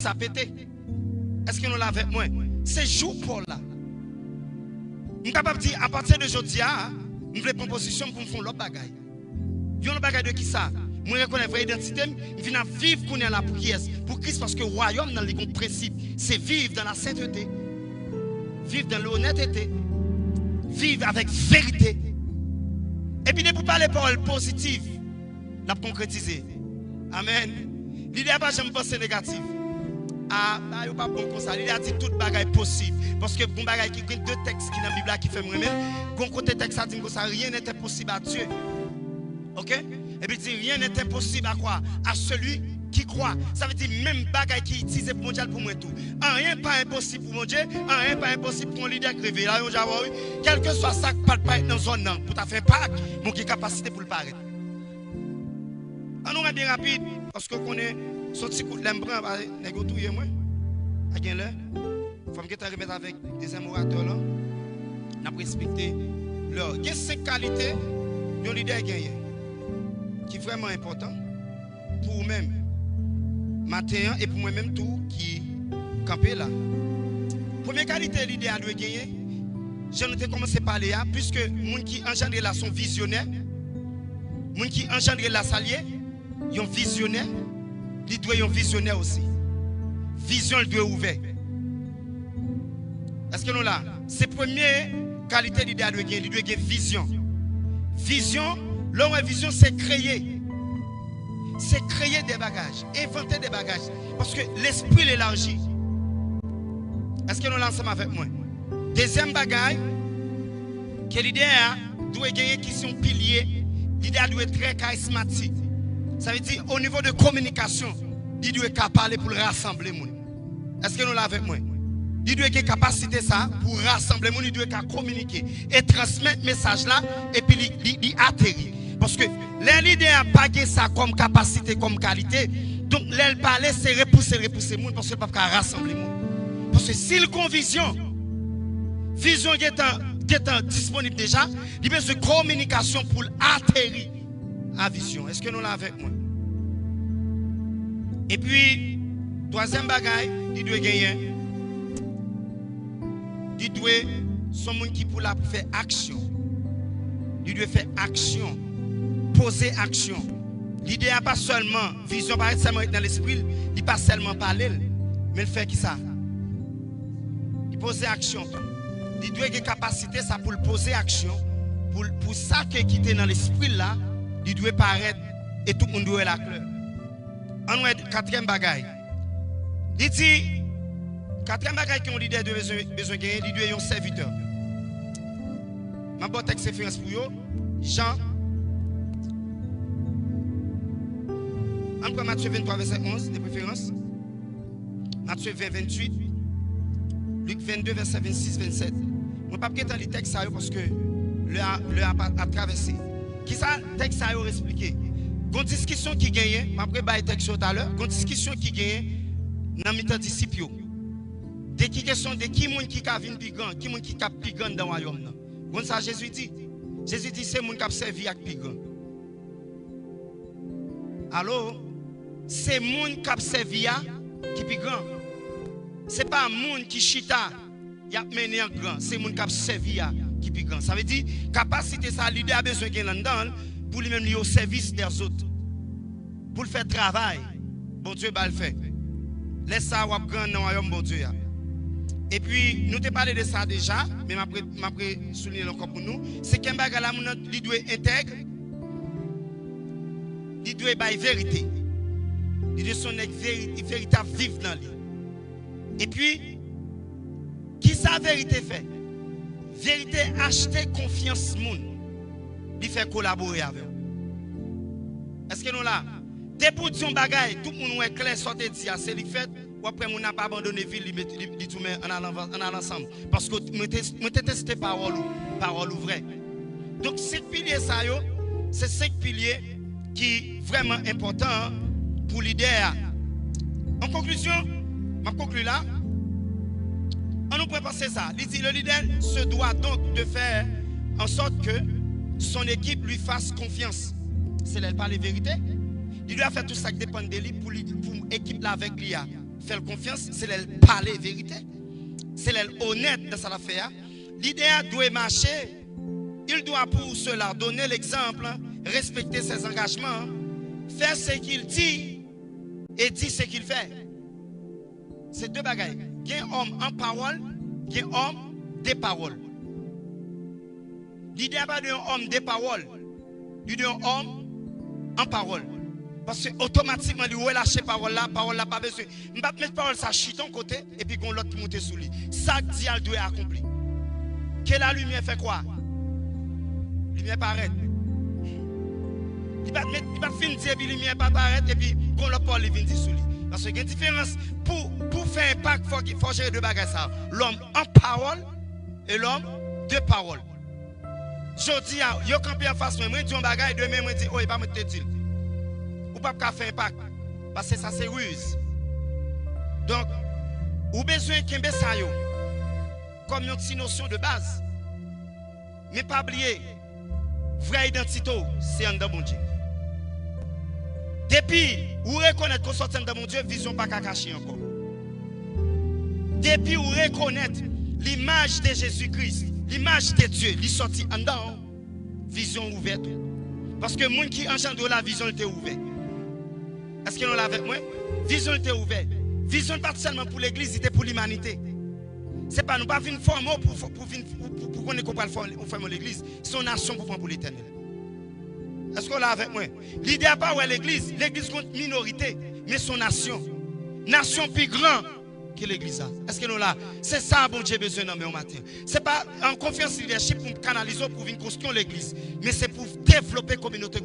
ça pété. Est-ce que nous l'avons avec moi? C'est jour pour là. Je suis capable de dire, à partir de aujourd'hui, je veux prendre position pour me faire l'autre bagaille. Il y a un bagaille de qui ça? Je reconnais la vraie identité, je viens vivre pour la prière pour Christ parce que le royaume dans le principe, c'est vivre dans la sainteté, vivre dans l'honnêteté, vivre avec vérité. Et puis, pour parler paroles positives, la concrétiser. Amen. L'idée n'est pas de penser négative. Ah, il n'y a pas bon comme ça. L'idée a dit tout bagaille possible. Parce que bon bagaille qui deux textes qui dans la Bible qui fait me bon côté texte a dit que ça rien n'est impossible à Dieu. OK? Et puis dit rien n'est impossible à quoi? À celui qui croit. Ça veut dire même bagaille qui utilise pour mondial pour moi tout. Rien pas impossible pour mon Dieu, rien pas impossible pour un leader crevé. Là, quel que soit ça, pas être dans zone pour ta faire pas, mon qui capacité pour le paraître. On est bien rapide parce qu'on connaît son petit coup de l'embran va négocier moi. À gain là. Faut me remettre avec des orateurs là. On a respecté leur. Il y a 5 qualités d'un leader gagné qui est vraiment important pour vous-même matin et pour moi-même tout qui campé là. Première qualité leader doit gagner. J'ai commencé à parler là puisque les gens qui engendre là sont visionnaires. Les gens qui engendre là s'allier, ils sont visionnaires. Il doit être visionnaire aussi. Vision doit être ouverte. Est-ce que nous là? C'est la première qualité de leader doit gagner. Il doit gagner vision. Vision, l'homme vision, c'est créer. C'est créer des bagages, inventer des bagages. Parce que l'esprit l'élargit. Est-ce que nous là ensemble avec moi? Deuxième bagage, que leader doit gagner qui sont piliers. Leader doit être très charismatique. Ça veut dire au niveau de communication, il doit être parler pour rassembler les gens. Est-ce que nous l'avons avec moi? Il doit avoir capacité ça pour rassembler les gens, il doit être communiquer et transmettre le message là et puis il atterrit. Parce que les leaders n'ont pas ça comme capacité, comme qualité. Donc, les parler, c'est repousser les gens parce qu'ils ne peuvent pas rassembler les gens. Parce que s'ils ont vision qui est disponible déjà, il y a besoin de communication pour atterrir à vision. Est-ce que nous l'avons avec moi? Et puis, troisième bagaille, il doit gagner. Il doit, son monde qui pour faire action. Il doit faire action. Poser action. L'idée n'est pas seulement, vision pas seulement dans l'esprit, il n'est pas seulement parler, mais il fait qui ça? Il pose action. Il doit avoir capacité ça pour poser action. Pour ça qui est dans l'esprit là, il doit paraître et tout le monde doit la couleur. On a quatrième bagaille. Il dit, quatrième bagaille qu'on leader de besoin de gagner, il doit être un serviteur. Ma bonne texte référence pour vous, Jean. On prend Matthieu 23, verset 11, de préférence. Matthieu 20, 28. Luc 22, verset 26, 27. Je ne vais pas prêter les textes parce que le a traversé. Qui ça, le texte a expliqué? Il y a une discussion qui gagne, je vais prêter le texte tout à l'heure. Il y a une discussion qui gagne dans les disciples. De qui question de qui monde qui a vu pigant, qui monde qui a pigant dans le royaume. Comme ça Jésus dit. Jésus dit c'est monde qui a servi avec pigant. Alors, c'est monde qui a servi qui pigant. Ce n'est pas monde qui chita, il a mené en grand, c'est monde qui a servi qui pigant. Ça veut dire capacité ça leader a besoin de là-dedans pour lui-même lui au service des autres. Pour le faire travail. Bon Dieu va le faire. Laisse ça ou grand dans le royaume bon Dieu. Et puis, nous te parlé de ça déjà, mais je souligner encore pour nous. C'est qu'un bagage là, il doit intègre, il doit être vérité. Il doit son véritable vivre dans lui. Et puis, qui sa vérité fait? Vérité acheter confiance monde. Il fait collaborer avec. Est-ce que nous là? Dès pour dire bagaille, tout le monde est clair, sortez dire, c'est lui fait. Ou après, on n'a pas abandonné la ville, il tout met en allant ensemble. Parce que nous testé parole vraie. Donc, 5 piliers, c'est 5 piliers qui sont vraiment importants pour leader. En conclusion, je conclue là. On nous prépare ça. Il dit le leader se doit donc de faire en sorte que son équipe lui fasse confiance. C'est là, elle parle de vérité. Il doit faire tout ça qui dépend de lui pour l'équipe là avec lui. faire confiance, c'est elle parler vérité. C'est elle honnête dans sa affaire. L'idée doit marcher. Il doit pour cela donner l'exemple, respecter ses engagements, faire ce qu'il dit et dire ce qu'il fait. C'est deux bagailles. Il y a un homme en parole, il y a un homme des paroles. L'idée n'est pas d'un homme des paroles, l'idée d'un homme en parole. Parce que automatiquement, il relâche parole là, pas besoin. Je ne vais pas mettre parole ça chute ton côté et puis qu'on l'autre qui monte sous lui. Ça dit elle doit accomplir. Que la lumière fait quoi? La lumière paraît. Il va finir dire la lumière pas paraître et puis qu'on l'autre parole vient dire sous lui. Parce qu'il y a une différence pour faire impact, il faut gérer deux bagages ça. L'homme en parole et l'homme de parole. Je dis, yo campé en face, moi dis un bagage demain moi dis oh il pas me te dire. Ou pas faire impact parce que ça c'est ruse. Donc ou besoin kembe ça yo comme une petite notion de base. Mais pas oublier vraie identité c'est en dedans bon Dieu. Depuis ou reconnaître qu'on sortit de mon Dieu, vision pas qu'à cacher encore. Depuis ou reconnaître l'image de Jésus-Christ, l'image de Dieu, il sorti en dedans, vision ouverte. Parce que les gens qui engendre la vision était ouverte. Est-ce que nous l'avons avec moi? Vision était ouverte. Vision pas seulement pour l'église, c'était pour l'humanité. Ce n'est pas nous pas venir former pour qu'on ait former l'église, c'est une nation pour prendre pour l'éternel. Est-ce qu'on l'a avec moi? L'idée n'est pas où l'église compte minorité, mais son nation. Nation plus grande que l'église. Est-ce que nous là? C'est ça, bon Dieu, besoin au matin. Ce n'est pas en confiance leadership pour canaliser, pour venir construire l'église, mais c'est pour développer la communauté.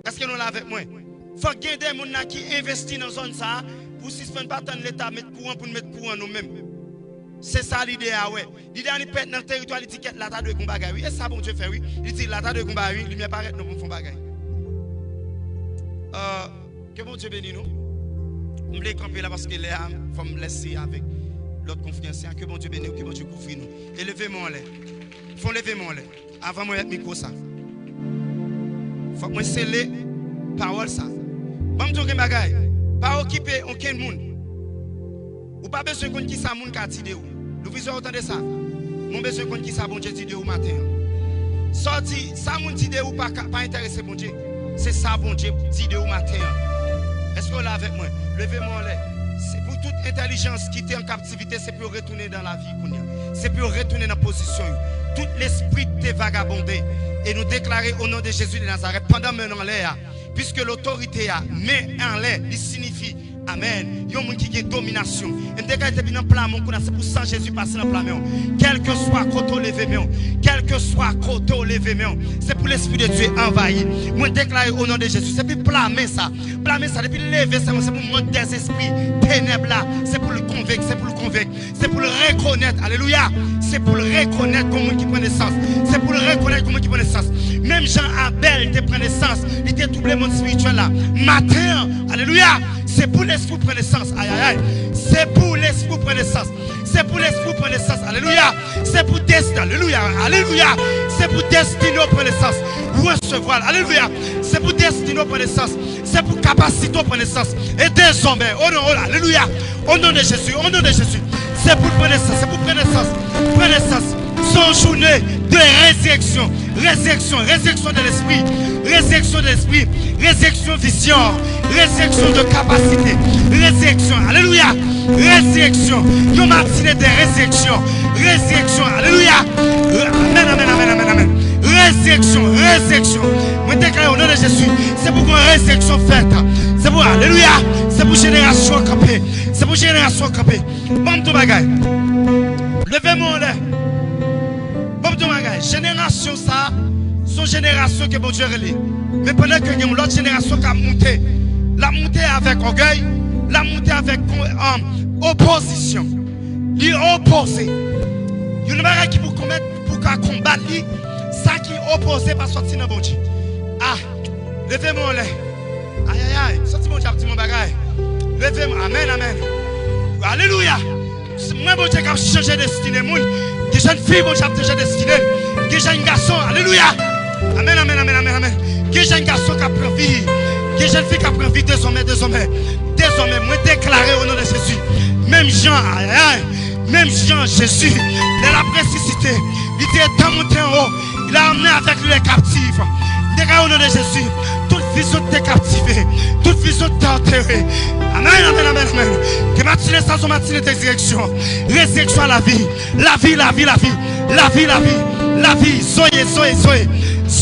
Est-ce que nous là avec moi? Il faut qu'il y ait des gens qui investissent dans la zone ça, pour suspendre pas tant l'État mettre courant pour mettre courant nous-mêmes. C'est ça l'idée, ouais. L'idée, on est dans le territoire, il dit que l'État de combat, oui. Et ça, bon Dieu fait, oui. Il dit l'État de combat, oui. Lumière paraît, nous faisons bagaille. Que bon Dieu bénisse nous. Je voulais camper là parce que là, il faut me laisser avec l'autre confiance. Que bon Dieu bénisse nous, que bon Dieu couvre nous. Élevez-moi en l'air. Il faut lever mon l'air. Avant moi, mettre micro ça. Il faut que moi sceller parole ça. Bon Dieu, que bagaille. Pas occuper aucun monde. Ou pas besoin de qui ça moun ka dit ou. Nous visons autant de ça. Mon besoin de qui ça bon Dieu dit ou matin. Sorti ça moun dit ou pas intéressé bon Dieu. C'est ça bon Dieu dit ou matin. Est-ce que vous là avec moi? Levez-moi là. C'est pour toute intelligence qui était en captivité, c'est pour retourner dans la vie. C'est pour retourner dans la position. Tout l'esprit de vagabondé et nous déclarer au nom de Jésus de Nazareth pendant maintenant l'air. Puisque l'autorité a mais en l'air, il signifie amen. Il y a un monde qui a domination. Et dès qu'il est dans le plan, c'est pour ça Jésus passe dans le plan. Quel que soit côté levé, quel que soit côté levé, c'est pour l'esprit de Dieu envahi. Moi déclare au nom de Jésus, c'est pour blâmer ça. Blâmer ça, depuis lever ça, c'est pour monter des esprits ténèbres là. C'est pour le convaincre, c'est pour le convaincre. C'est pour le reconnaître. Alléluia. C'est pour le reconnaître comme qui prend naissance. C'est pour le reconnaître comme qui prend naissance. Même Jean Abel te prend naissance. Il était doublé monde spirituel là. Matin, alléluia. C'est pour l'esprit prendre naissance. Aïe aïe aïe. C'est pour l'esprit prendre naissance. C'est pour l'esprit prendre naissance. Alléluia. C'est pour destin. Alléluia. Alléluia. C'est pour destiné prendre naissance. Recevoir. Alléluia. C'est pour destiné prendre naissance. C'est pour capacité prendre naissance. Et des hommes. Oh non, oh, alléluia. Au nom de Jésus. Au nom de Jésus. C'est pour prendre naissance. C'est pour prendre naissance. Prendre naissance. Son journée de résurrection. Résurrection. Résurrection de l'esprit. Résurrection de l'esprit. Résurrection vision. Résurrection de capacité. Résurrection. Alléluia. Résurrection. Yo matinée de résurrection. Résurrection. Alléluia. Amen, amen, amen, amen, amen. Résurrection. Résurrection. Moi déclare au nom de Jésus. C'est pour une résurrection faite. C'est pour alléluia. C'est pour génération campée. C'est pour génération campée. Bon tout bagaille. Levez-moi là. Bon tout bagaille. Génération ça. Son génération que bon Dieu relève. Mais pendant que y a une autre génération qui a monté. La montée avec orgueil, la montée avec opposition. Il opposé. Il y a une qui pour commettre, pour combattre, ça qui est opposé par sortir dans bon Dieu. Ah, levez-moi là. Aïe aïe aïe, sortez mon diable, mon bagaille. Levez-moi, amen, amen. Alléluia. Moi, bon Dieu, qui a changé de destinée, des jeunes filles, bon Dieu, qui a changé de destinée, des jeunes garçons, alléluia. Amen, amen, amen, amen, amen. Des jeunes garçons qui a pris vie. Des jeunes filles qui ont pris vie, des hommes. désormais, moi déclarer au nom de Jésus. Même Jean, même Jean, Jésus, il a ressuscité. Il était monté en haut. Il a emmené avec lui les captifs. Déclare au nom de Jésus. Toute vision t'est captivée. Toute vision t'est enterrée. Amen, amen, amen, amen. Que matinée sans son matinée de résurrection. Résurrection à la vie. La vie, la vie, la vie. La vie, la vie. La vie. Soyez, soyez, soyez.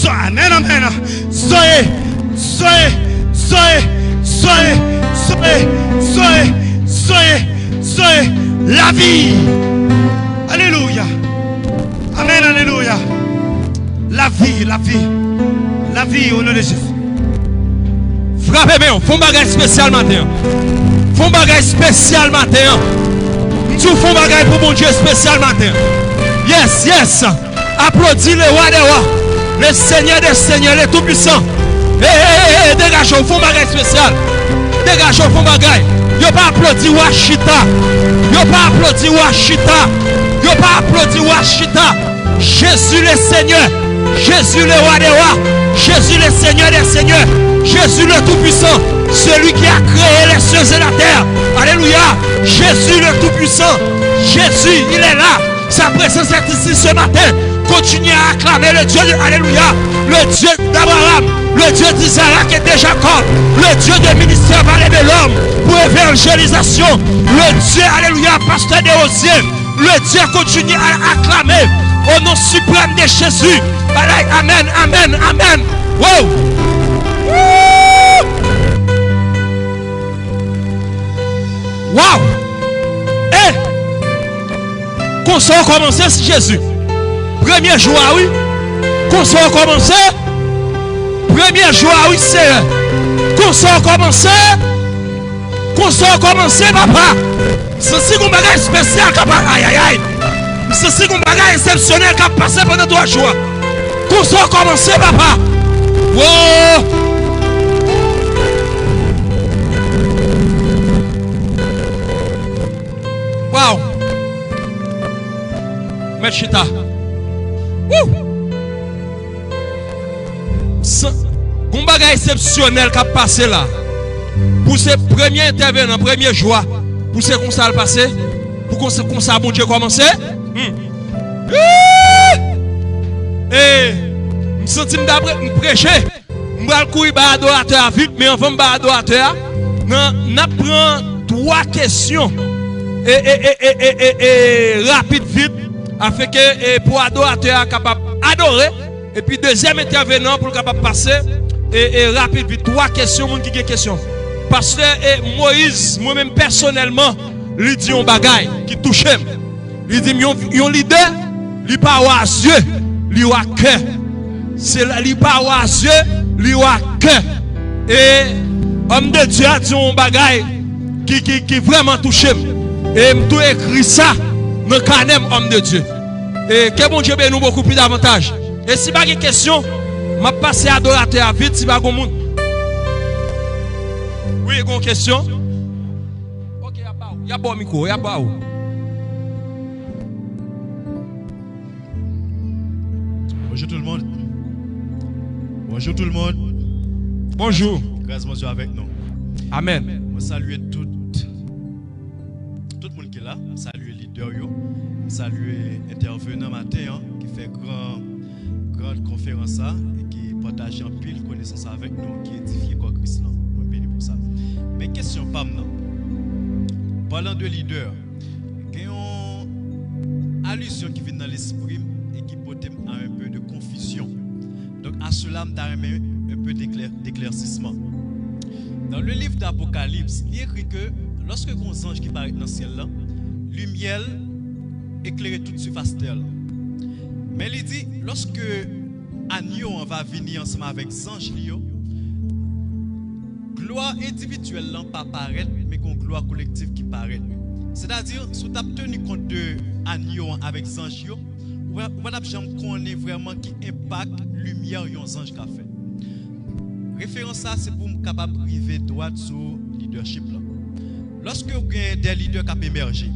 Amen, amen. Soyez, soyez, soyez, soyez, soyez, soyez, soyez, soyez. La vie. Alléluia. Amen, alléluia. La vie, la vie. La vie au nom de Jésus. Frappez bien, font bagage spécial matin. Font bagage spécial matin. Nous font bagage pour mon Dieu spécial matin. Yes, yes. Applaudis le roi des rois, le Seigneur des seigneurs, le tout-puissant. Dégagez, font bagage spécial. Dégagez, font bagage. Yo pas applaudi Washita. Yo pas applaudi Washita. Yo pas applaudi Washita. Jésus le Seigneur. Jésus le roi des rois. Jésus le Seigneur des seigneurs. Jésus le Tout-Puissant. Celui qui a créé les cieux et la terre. Alléluia. Jésus le Tout-Puissant. Jésus, il est là. Sa présence est ici ce matin. Continuez à acclamer le Dieu de Alléluia. Le Dieu d'Abraham. Le Dieu d'Isaac et de Jacob. Le Dieu de ministère par de l'homme. Pour évangélisation. Le Dieu, Alléluia, pasteur des Rosiers. Le Dieu continue à acclamer. Au nom suprême de Jésus. Amen, amen, amen. Wow. Wow. Eh. Qu'on soit commencé, c'est Jésus. Premier jour, oui. Qu'on soit commencé. Premier jour, oui, c'est. Qu'on soit commencé. Qu'on soit commencé, papa. C'est un bagage spécial, papa. Aïe, aïe, aïe. C'est un bagage exceptionnel qui a passé pendant 3 jours. Qu'on soit commencé, papa. Wow. Wow. Mechita. Un bagage exceptionnel qui a passé là. Pour ces premiers intervenants, premier jour. Pour ces qu'on ça passé. Pour qu'on ça bon Dieu commencer. Et je me sens me prêcher. Je vais courir par adorateur vite, mais enfin par adorateur. On apprend 3 questions et rapide vite afin que pour adorateur capable adorer. Et puis deuxième intervenant pour capable passer et rapide vite 3 questions mon qui des questions. Pasteur Moïse, moi-même personnellement, lui dit un bagaille qui touche. Il dit un leader, il pas à yeux, il a cœur. C'est là, il pas à yeux, il a cœur. Et homme de Dieu a dit un bagaille qui vraiment touche. Et tout écrit ça dans le canem homme de Dieu. Et que bon Dieu nous beaucoup plus davantage. Et si pas de question, je vais passer adorateur vite si pas de monde. Oui, il y a une question. Ok, il y a pas de micro, il y a pas. Bonjour tout le monde. Bonjour tout le monde. Bonjour. Grâce à Dieu avec nous. Amen. Je salue tout le monde qui est là. Je salue les leaders. Je salue les intervenants matin qui fait grande conférence et qui partage en pile connaissance avec nous, qui édifie quoi Christ. Je suis béni pour ça. Mais question pas maintenant. Parlant de leader, il y a une allusion qui vient dans l'esprit et qui peut à un peu de confusion. Donc à cela, je vais un peu d'éclaircissement. Dans le livre d'Apocalypse, il est écrit que lorsque un ange qui paraît dans le ciel, lumière éclaire toute surface terre. Mais il dit, lorsque Agneau va venir ensemble avec ange, gloire individuelle n'a pas paraître, mais une gloire collective qui paraît. C'est-à-dire, si tu as tenu compte de Agneau avec ange, on va connaître vraiment qui impact lumière que les anges ont fait. Référence ça, c'est pour me capable de priver droit sur le leadership. Lorsque vous avez des leaders qui ont émergé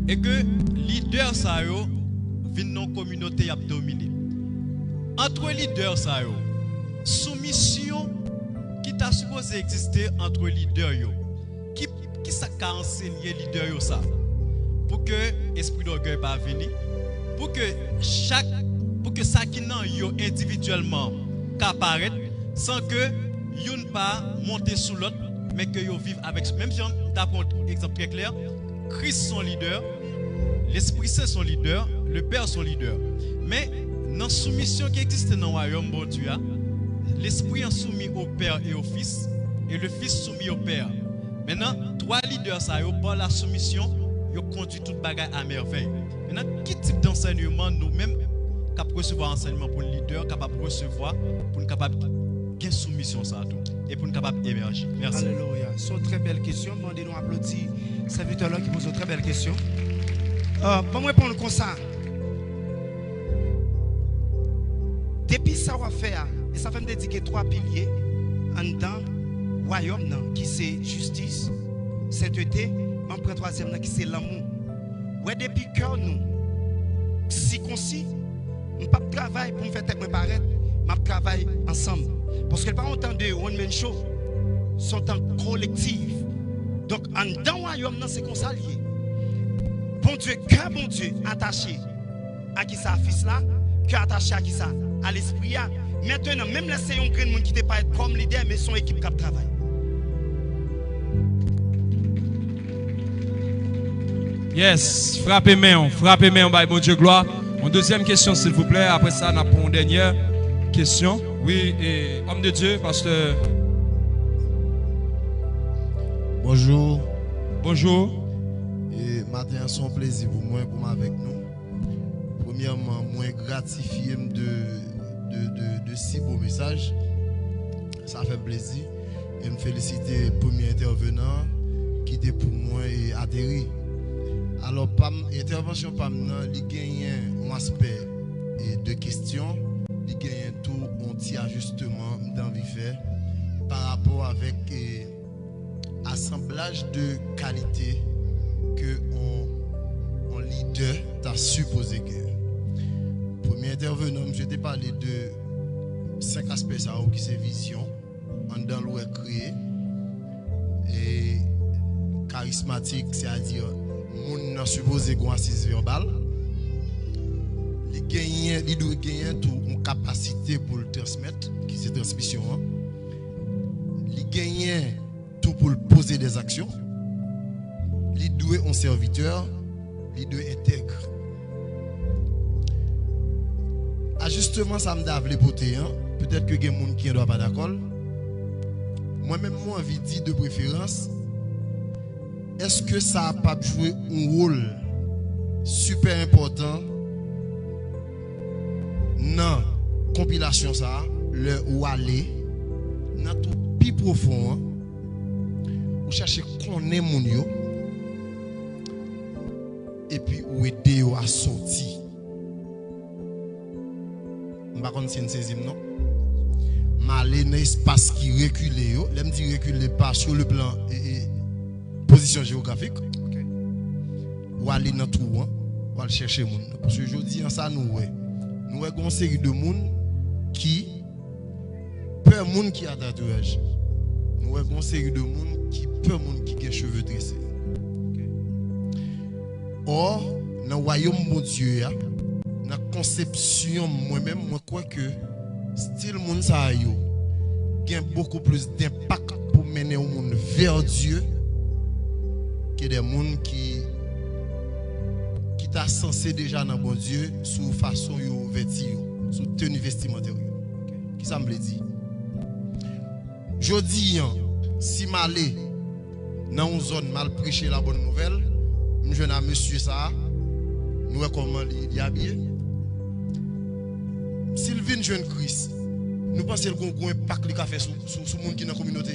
et que les leaders viennent dans la communauté qui a dominé. Entre les leaders, soumission qui t'a supposé exister entre les leaders, qui ça qu'a enseigné leader yo ça? Pour que esprit d'orgueil pas venir, pour que ça qui nan yo individuellement qu'apparaître sans que yon pas monter sous l'autre, mais que yo vive avec. Même si on prend un exemple très clair, Christ son leader, l'Esprit Saint son leader, le Père son leader. Mais dans la soumission qui existe dans le royaume bon Dieu, l'Esprit est soumis au Père et au Fils, et le Fils soumis au Père. Maintenant, trois leaders, ça, par la soumission, ils conduisent toute bagaille à merveille. Maintenant, quel type d'enseignement nous-mêmes capables de recevoir enseignement pour le leader, capable de recevoir, pour nous capable de soumission ça tout, et pour nous capable d'émerger. Merci. Alléluia. C'est une très belle question. Demandez-nous applaudir serviteur là qui pose une très belle question. Bon, répondre comme ça. Depuis ça va faire, et ça fait me dédiquer trois piliers en dedans royaume qui c'est justice, sainteté, on prend troisième qui c'est l'amour. Ouais, depuis cœur nous, si concis, on pas travail pour me faire tête me paraître, on travaille ensemble. Parce que pas autant de one man show, sont en collectif. Donc en dedans royaume c'est comme ça lié. Bon Dieu, cœur bon Dieu attaché à qui ça fils là, cœur attaché à qui ça à l'esprit là. Maintenant même laisser un grand monde qui ne pas être comme leader mais son équipe qui travaille. Yes, frappez main, bon Dieu gloire. Une deuxième question s'il vous plaît. Après ça, on a pour une dernière question. Oui, et homme de Dieu, pasteur. Bonjour. Bonjour. Et matin, c'est un plaisir pour moi, pour avec nous. Premièrement, moi gratifié de si beaux messages. Ça fait plaisir. Et me féliciter le premier intervenant qui était pour moi et atterri. Alors, l'intervention il gagne un aspect de questions, il gagne tout un petit ajustement d'envie faire par rapport avec assemblage de qualité que on leader t'a supposé que. Premier intervenant, je t'ai parlé de 5 aspects ça qui c'est vision, en dans l'ouest créé et charismatique, c'est-à-dire moun nan supposé qu'on assise verbal. Il doit gagner toute une capacité pour le transmettre, qui c'est transmission. Il gagne tout pour poser des actions. Il doit un serviteur, il doit intègre. Ajustement, ça me donne les beautés. Peut-être que il y a des gens qui ne doivent pas d'accord. Moi-même, moi, envie de dire de préférence. Est-ce que ça n'a pas joué un rôle super important dans la compilation ça, le ou aller dans tout plus profond, ou chercher qu'on est mon yo et puis ou aider à sortir. Je ne sais pas si c'est saisime non. M'aller dans l'espace qui recule yo, l'aime dit recule pas sur le plan position géographique. Okay. Ou aller dans tout, ou aller chercher moun. Parce que je dis en ça nous avons une série de monde qui peur monde qui a tatouage. Nous avons une série de monde qui peur monde qui a cheveux tressés. Okay. Or dans le royaume de Dieu, dans la conception moi-même, moi crois que style monde ça yo gain beaucoup plus d'impact pour mener au monde vers Dieu que des gens qui t'a censé déjà dans bon Dieu sous façon yo vêti sous tenue vestimentaire. Okay. Qui ça me dit? Jodi si m'aller dans une zone mal prêcher la bonne nouvelle, je n'ai monsieur ça, nous comment il est habillé. S'il vient jeune Christ, nous pensons qu'on a un impact qu'il a fait sur le monde qui est dans la communauté.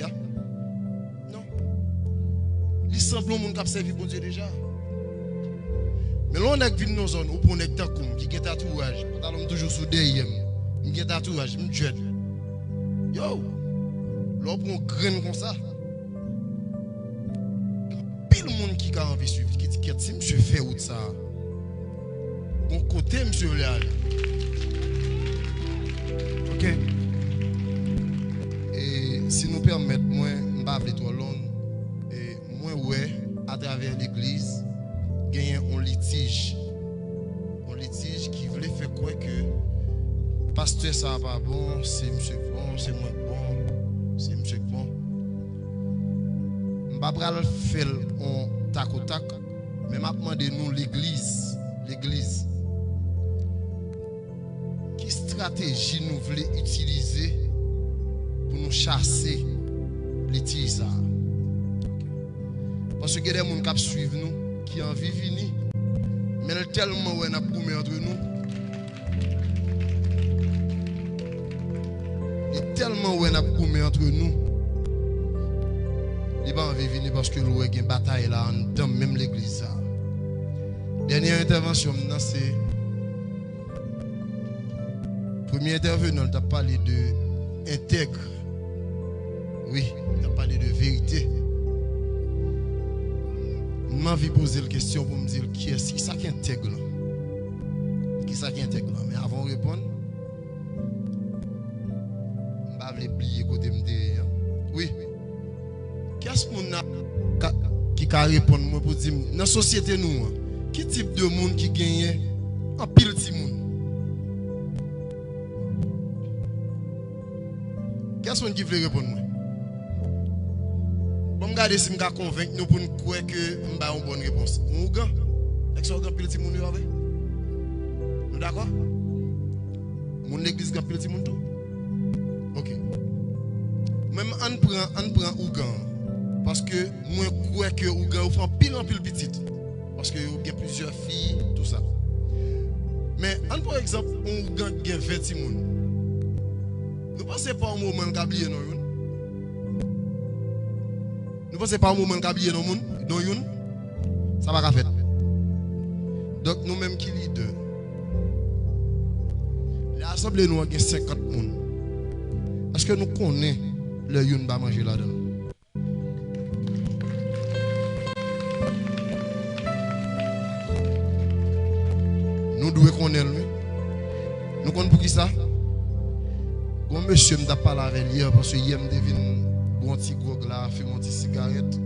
Il semble que le monde a servi bon Dieu déjà. Mais là, on a vu nos zones où on est qui a tatouage, on est toujours sous derrière, qui a tatouage, je suis yo, là, on prend grain comme ça. Pile monde qui a envie de suivre, qui dit que si monsieur fait où ça, bon côté, monsieur Léal. Ok. Et si nous permettons, moi, je ne vais pas trop long, et moi, ouais. à travers l'église, gagné un litige. Un litige qui voulait faire quoi que pasteur ça va pas bon, c'est monsieur bon, c'est moi bon, c'est monsieur bon. Je ne vais pas faire un tac au tac, mais je demandé nous l'église. Quelle stratégie nous voulons utiliser pour nous chasser les tirs? Parce que il y a des gens qui suivent nous, qui ont envie de venir. Mais tellement on a promis entre nous. Et tellement on a promis entre nous. Il n'a pas envie de venir parce que nous avons une bataille là, dans même l'église. Dernière intervention, c'est. Premier intervenant, on a parlé de intègre. Oui, on a parlé de vérité. Je m'en vais poser la question pour me dire qui est-ce qui intègre. Qui est-ce qui intègre. Mais avant de répondre, je ne vais pas oublier côté me dire. Oui. Qu'est-ce qui a répondu pour dire dans la société nous, qui type de monde qui gagne en pile de monde? Qu'est-ce qui veut répondre? Bon, regardez si je suis convaincu nous pour nous croire que je vais une bonne réponse. Nous avons est-ce que pile de monde avec? Nous d'accord? Mon église a pile de monde tout? OK. Même on prend Ougan parce que moi crois que Ougan fait pile en pile petite parce que il y a plusieurs filles tout ça. Mais par exemple Ougan gagne 20 personnes. Nous pensez pas au moment qu'oublier non. Nous pensez pas au moment qu'oublier non monde dans une ça va pas faire. Donc nous même qui leader. L'assemblée nous a 50 personnes. Est-ce que nous connaissons le youn va manger là-dedans? Nous devons connaître lui. Nous connaissons pour qui ça? Bon monsieur m'a parlé avec hier parce que hier me devine bon petit gog là, fume un petit cigarette.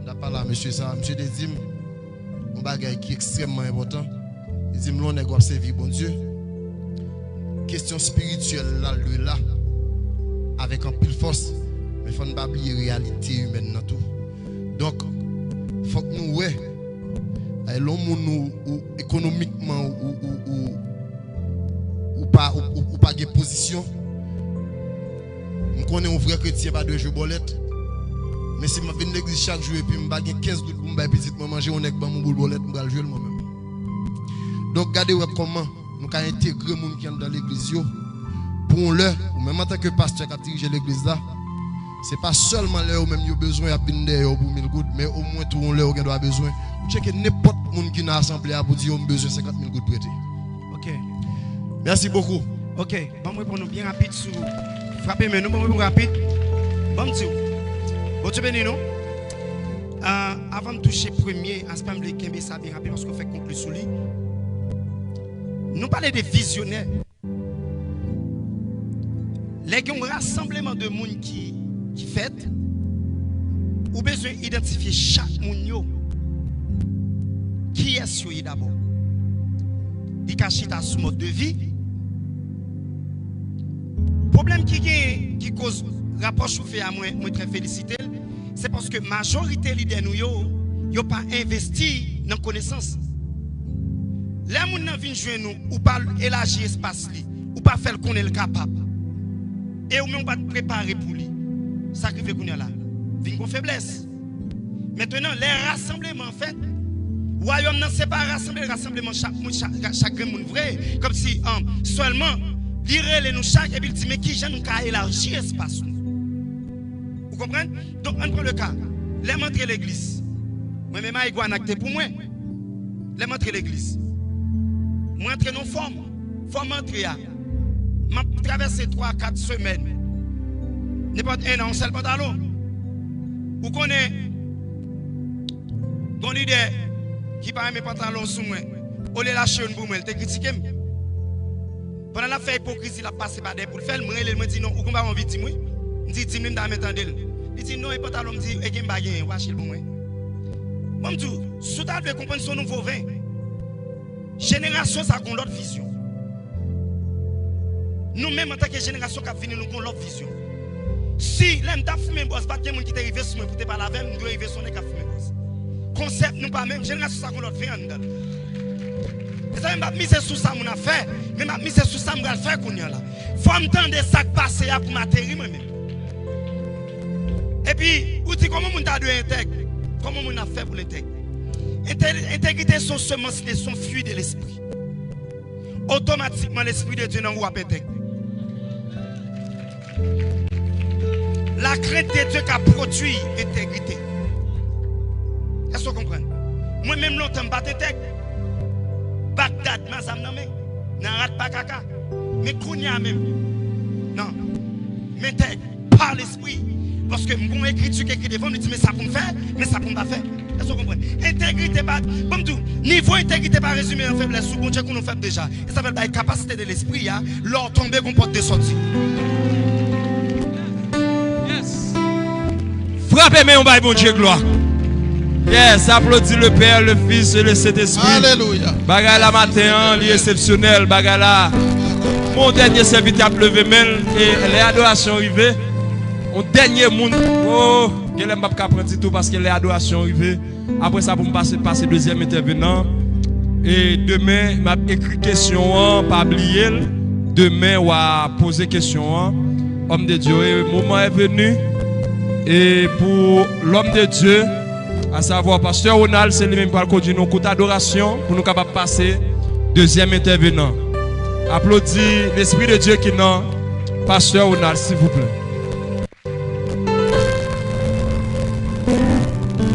M'a parlé à monsieur ça, monsieur te dit un bagage qui est extrêmement important. Il dit l'on est doit servir bon Dieu. Question spirituelle là lui là. Avec un pile force, mais il ne faut pas oublier la réalité humaine dans tout. Donc, il faut que nous, l'homme économiquement ou pas de position, nous connaissons un vrai chrétien, pas de jeu bolette. Mais si je viens à l'église chaque jour et puis je vais 15 doutes pour me petit manger, on est dans mon boule bolette, je vais jouer moi-même. Donc, regardez comment nous avons intégré les gens qui sont dans l'église. Pour l'heure, ou même en tant que pasteur qui a dirigé l'église là, ce n'est pas seulement l'heure où même vous avez besoin de pour 1000 gouttes, mais au moins tout l'heure où vous avez besoin. Vous checkez n'importe qui est dans l'assemblée pour dire que vous avez besoin de 50 000 gouttes prêtées. Ok. Merci beaucoup. Ok. Bon, moi pour nous bien rapide sur. Frappez-moi, nous, bon, rapide. Bon, Dieu. Bon, Dieu béni nous. Avant de toucher le premier aspect, je vais ça bien rapide parce qu'on fait conclure sur lui. Nous parlons des visionnaires. Les gens rassemblement de monde qui fait, ou besoin d'identifier chaque monde qui est sur d'abord. Il cache ta sous mode de vie. Problème qui cause rapport chauffé à moi très félicité, c'est parce que la majorité de nous n'ont pas investi dans la connaissance. Les gens qui viennent jouer nous, ou pas élargir l'espace, ou pas faire qu'on est capable. Et ou même pas préparer pour lui. Ça qui fait qu'on est là. Vin con faiblesse. Maintenant, les rassemblements en fait, royaume non c'est pas rassemblement chaque monde vrai, comme si seulement lire les nous chaque et puis dit mais qui j'en ka élargir espace. Vous comprenez? Donc on prend le cas. Les montrer l'église. Moi même il doit acter pour moi. Les montrer l'église. Moi entrer nos forme entrer à m'a traversé 3-4 semaines. N'importe un an, seul pantalon. Vous connaissez une idée qui parle mes pantalons sous moi. On les lâche une boum, elle te critique. Pendant la fait hypocrisie, la passe par des pour le faire, elle me dit non, ou qu'on va envie de dire, je dis 10 000 dans mes tendelles. Il dit non, les pantalons me dit, et qu'il m'a gagné, wash le boum. Bon, tout, si tu veux comprendre son nouveau vin, génération, ça a l'autre vision. Nous-mêmes, en tant que génération qui a venu, nous avons l'autre vision. Si l'homme t'a fumé, boss, pas quelqu'un qui t'est arrivé sur moi pour te parler avec, nous devons arriver sur les qui a fumé, boss. Concept, nous pas même, génération, ça a l'autre vin. Et ça, je ne vais pas miser sur ça, mon affaire, mais je vais miser sur ça, je vais le faire. Il faut m'entendre ça qui passe pour m'atterrir moi-même. Et puis, vous dites comment on a dû intégrer, comment on a fait pour l'intégrer. Intégrité sont semences, sont fruits de l'esprit. Automatiquement, l'esprit de Dieu n'a pas intégrer. La crainte de Dieu qui a produit intégrité. Est-ce que vous comprenez? Moi-même, longtemps, je ne pas intégrer. Bagdad, ma zam nan men, nan rat pa kaka. Mais kounya même. Non. Mais par l'esprit. Parce que mon écriture qui écrit devant me dit mais ça pour me faire, mais ça pour me pas faire. Est-ce que vous comprenez? Intégrité pas comme tout. Niveau intégrité pas résumé en faiblesse sous bon Dieu qu'on nous fait déjà. Et ça veut dire la capacité de l'esprit là, leur tomber qu'on porte de sortie. Yes. Frappez-moi on bail bon Dieu gloire. Yes, applaudis le Père, le Fils et le Saint-Esprit. Alléluia. Bagay la matin, l'exceptionnel, bagay la. Mon dernier serviteur a levé main et les adorations arrivées. Mon dernier monde, oh, je ne vais pas prendre tout parce que les adorations arrivées. Après ça, pour me passer deuxième intervenant. Et demain, je vais écrire question, pas oublier. Demain, on va poser question. Homme de Dieu, le moment est venu. Et pour l'homme de Dieu, à savoir Pasteur Ronald, c'est lui-même qui va conduire nos coups d'adoration pour nous capables de passer deuxième intervenant. Applaudis l'Esprit de Dieu qui est dans Pasteur Ronald, s'il vous plaît.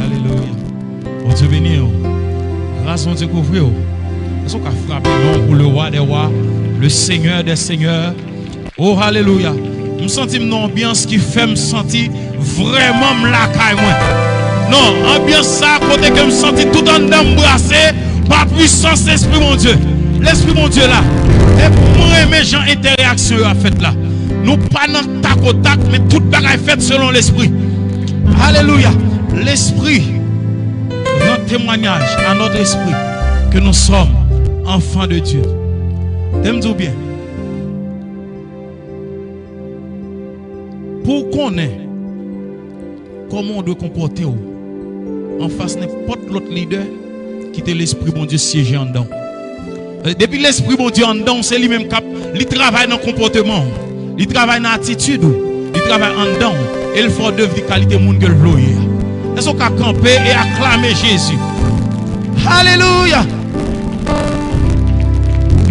Alléluia. Bon Dieu béni. Grâce à Dieu couvrir. Est-ce qu'on a frappé pour le roi des rois, le Seigneur des seigneurs. Oh, alléluia. Je me sens une ambiance qui fait me sentir vraiment la caille moi. Non, ambiance ça, côté que je me sens tout en embrassé par puissance de l'Esprit mon Dieu. L'Esprit mon Dieu là. Et pour moi, mes gens, interaction à fait là. Nous pas dans tac au tac, mais tout bagaille fait selon l'Esprit. Alléluia. L'Esprit rend témoignage à notre esprit que nous sommes enfants de Dieu. T'aimes-tu bien? Pour connaître comment on doit comporter en face n'importe l'autre leader qui est l'Esprit bon Dieu siégé en dedans. Depuis l'Esprit bon Dieu en dedans, c'est lui-même qui travaille dans le comportement, il travaille dans l'attitude, il travaille en dedans et il faut de qualité monde que le vouloir. Est-ce qu'on a campé et acclamer Jésus? Alléluia!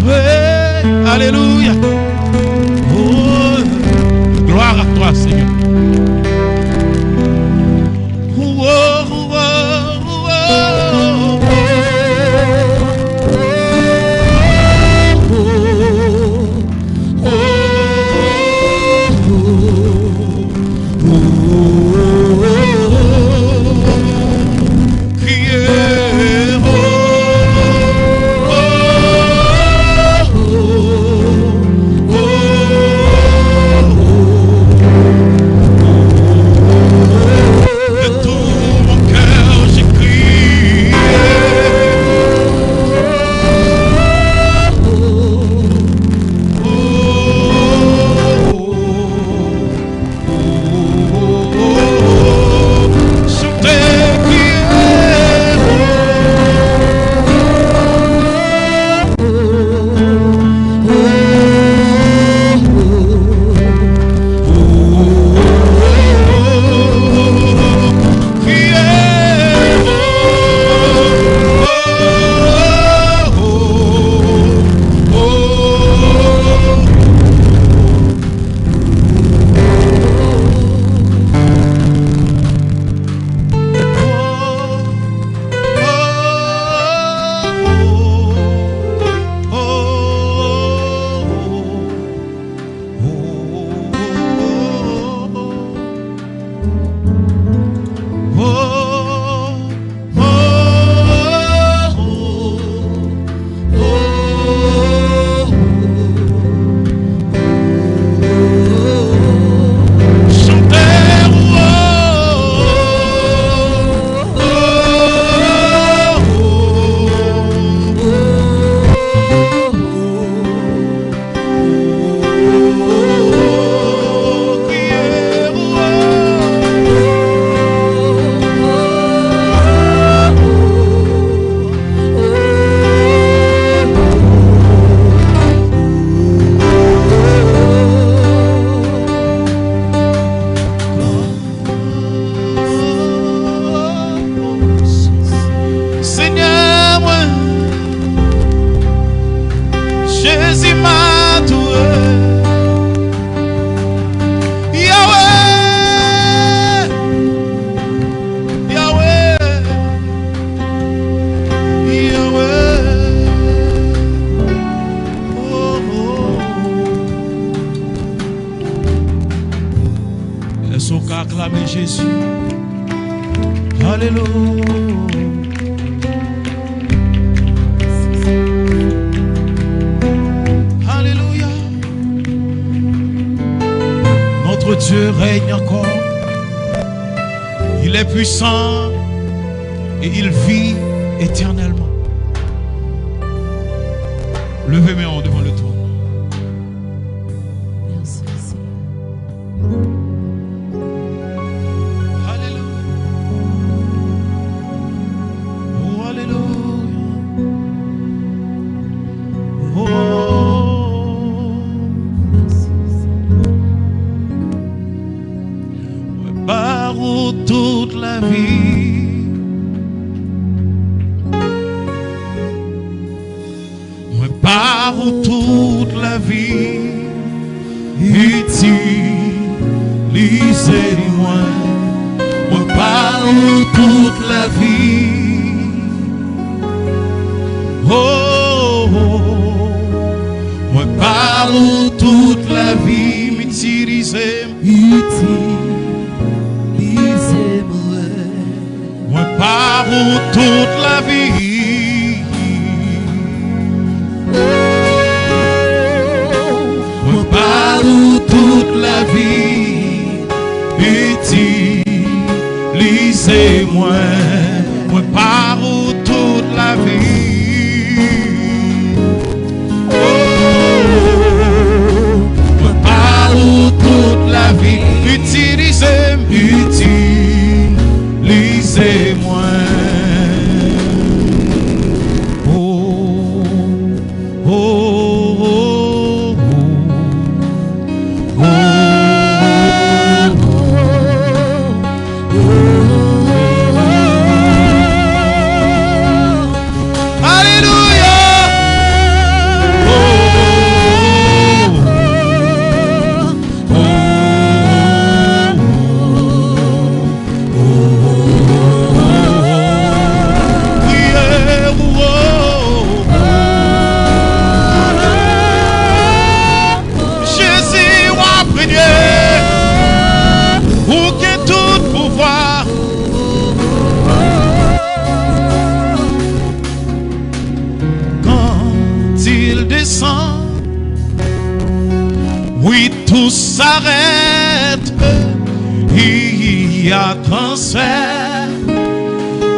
Ouais, alléluia! Oh, gloire à toi, Seigneur. Alléluia. Notre Dieu règne encore. Il est puissant et il vit éternellement. Levez mes mains devant le trône. Merci, Seigneur. Alléluia. Oh, alléluia. Oh. Merci, Seigneur. Par où toute la vie. Par où toute la vie. Utilisez-moi. Par où toute la vie. Oh, par où toute la vie. Utilisez-moi. Par où toute la vie. Par où toute la vie. Utilisez-moi. Par où toute la vie. Oh, par où toute la vie. Utilisez-moi. Oh, oh, oh, oh. Oui, tout s'arrête, il y a transfert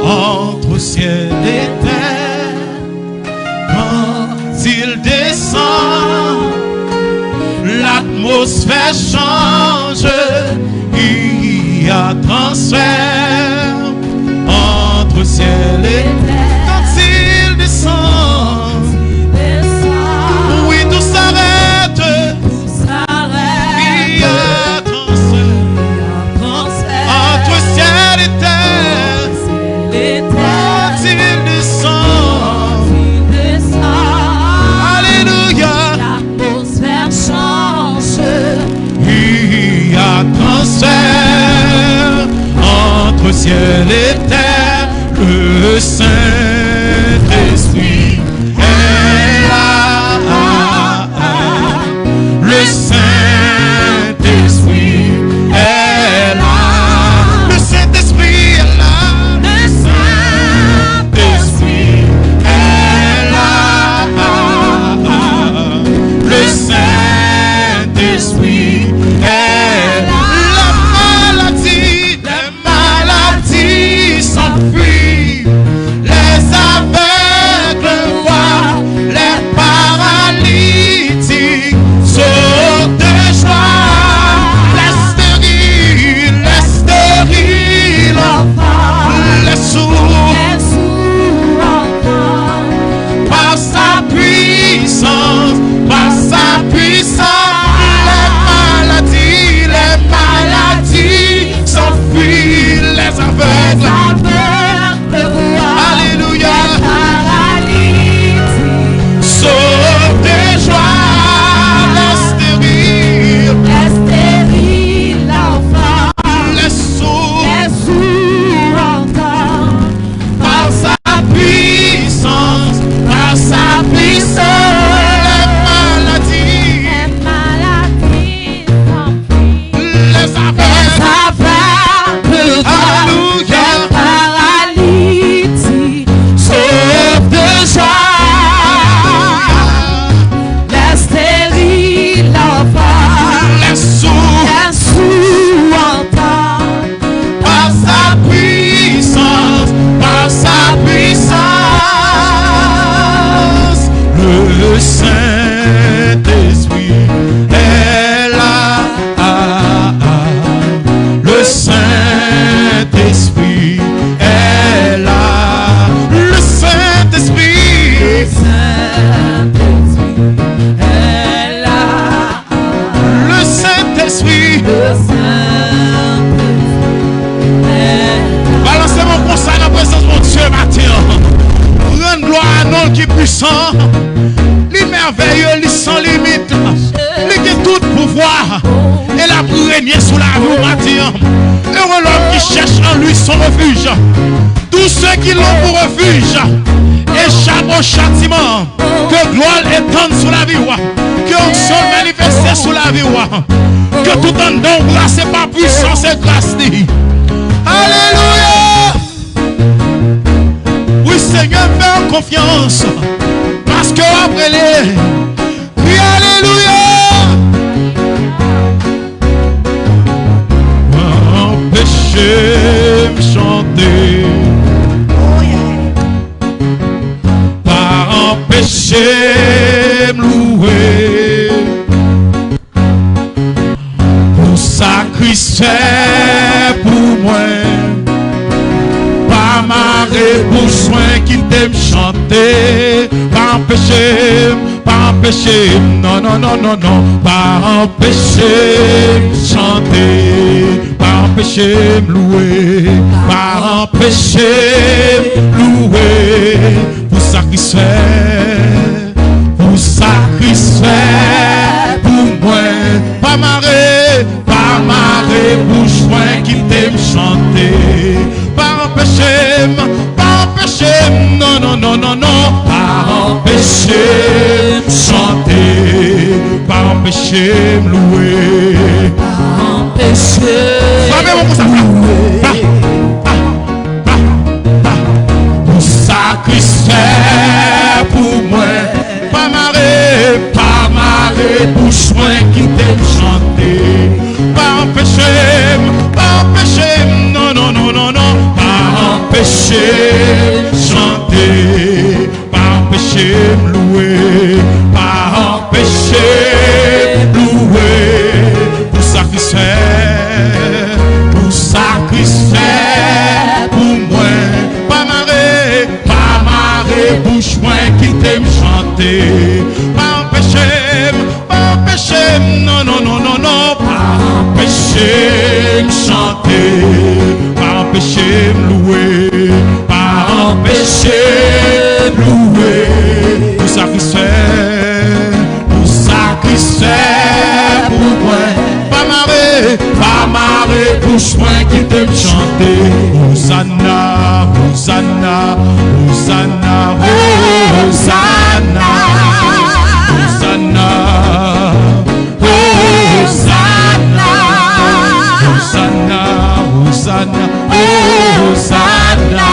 entre ciel et terre. Quand il descend, l'atmosphère change, il y a transfert entre ciel et terre. Quand il descend, oui, tout s'arrête. Il y a transfert entre ciel et terre. Quand il descend, alléluia, L'atmosphère change. il y a transfert entre ciel et terre. Le Saint-Esprit est là. Le Saint-Esprit est là. Le Saint-Esprit est là. Le Saint-Esprit est là. Le Saint-Esprit est là. Les maladies s'enfuient. bon qui est puissant, il est merveilleux, il est sans limite, il a tout pouvoir, et la pour régner sous la vie matin. Heureux l'homme qui cherche en lui son refuge. Tous ceux qui l'ont pour refuge échappent au châtiment. Que gloire étende sous la vie, que onction manifestée sous la vie, que tout en don grâce et pas puissance et grâce. Alléluia. Oui Seigneur, fais confiance, parce que après les, oui alléluia. Empêchez me chanter, pas empêcher me louer, pour sacrifier pour moi, pas marrer pour soin qui t'aime chanter, pas empêcher, non, non, non, non, non, pas empêcher me chanter, pas empêcher me louer, pas empêcher me louer, pour sacrifier pour moi, pas marrer pour soin qui t'aime chanter, pas empêcher, non, non, non, non, non, pas empêcher chanter, pas empêcher me louer, Pas empêcher. Pour sacrifier pour moi, pas marrer pour soin qui t'aime chanter, pas empêcher, non, non, non, non, non, pas empêcher chanter, pas empêcher me louer, pas empêcher louer, pour sacrifier pour moi, pas marrer pour soin qui t'aime chanter, pas empêcher, non, non, non, non, non, pas empêcher me chanter, pas empêcher me louer, pas empêcher me louer, pour sacrifier pour moi, pas marrer pour soin qui t'aime chanter, Hosanna, Hosanna, Hosanna, Hosanna, Hosanna, Hosanna, Hosanna, Hosanna,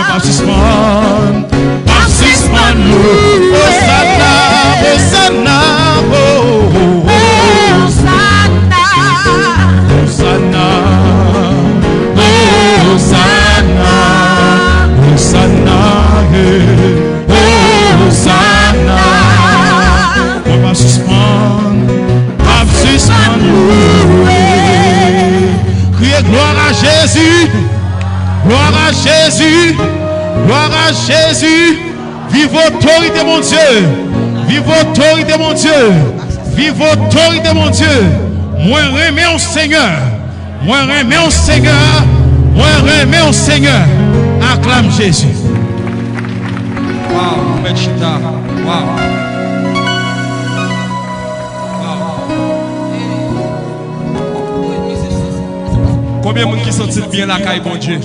baptisme, Hosanna, Hosanna, Hosanna, Hosanna, Hosanna, Hosanna, criez gloire à Jésus, gloire à Jésus, gloire à Jésus. Vive l'autorité mon Dieu, vive l'autorité mon Dieu, vive l'autorité mon Dieu. Moi remets au Seigneur, moi remets au Seigneur, moi remets au Seigneur. Acclame Jésus. Wow, Mechita. Wow. Combien de monde qui sentit bien la caille, bon Dieu?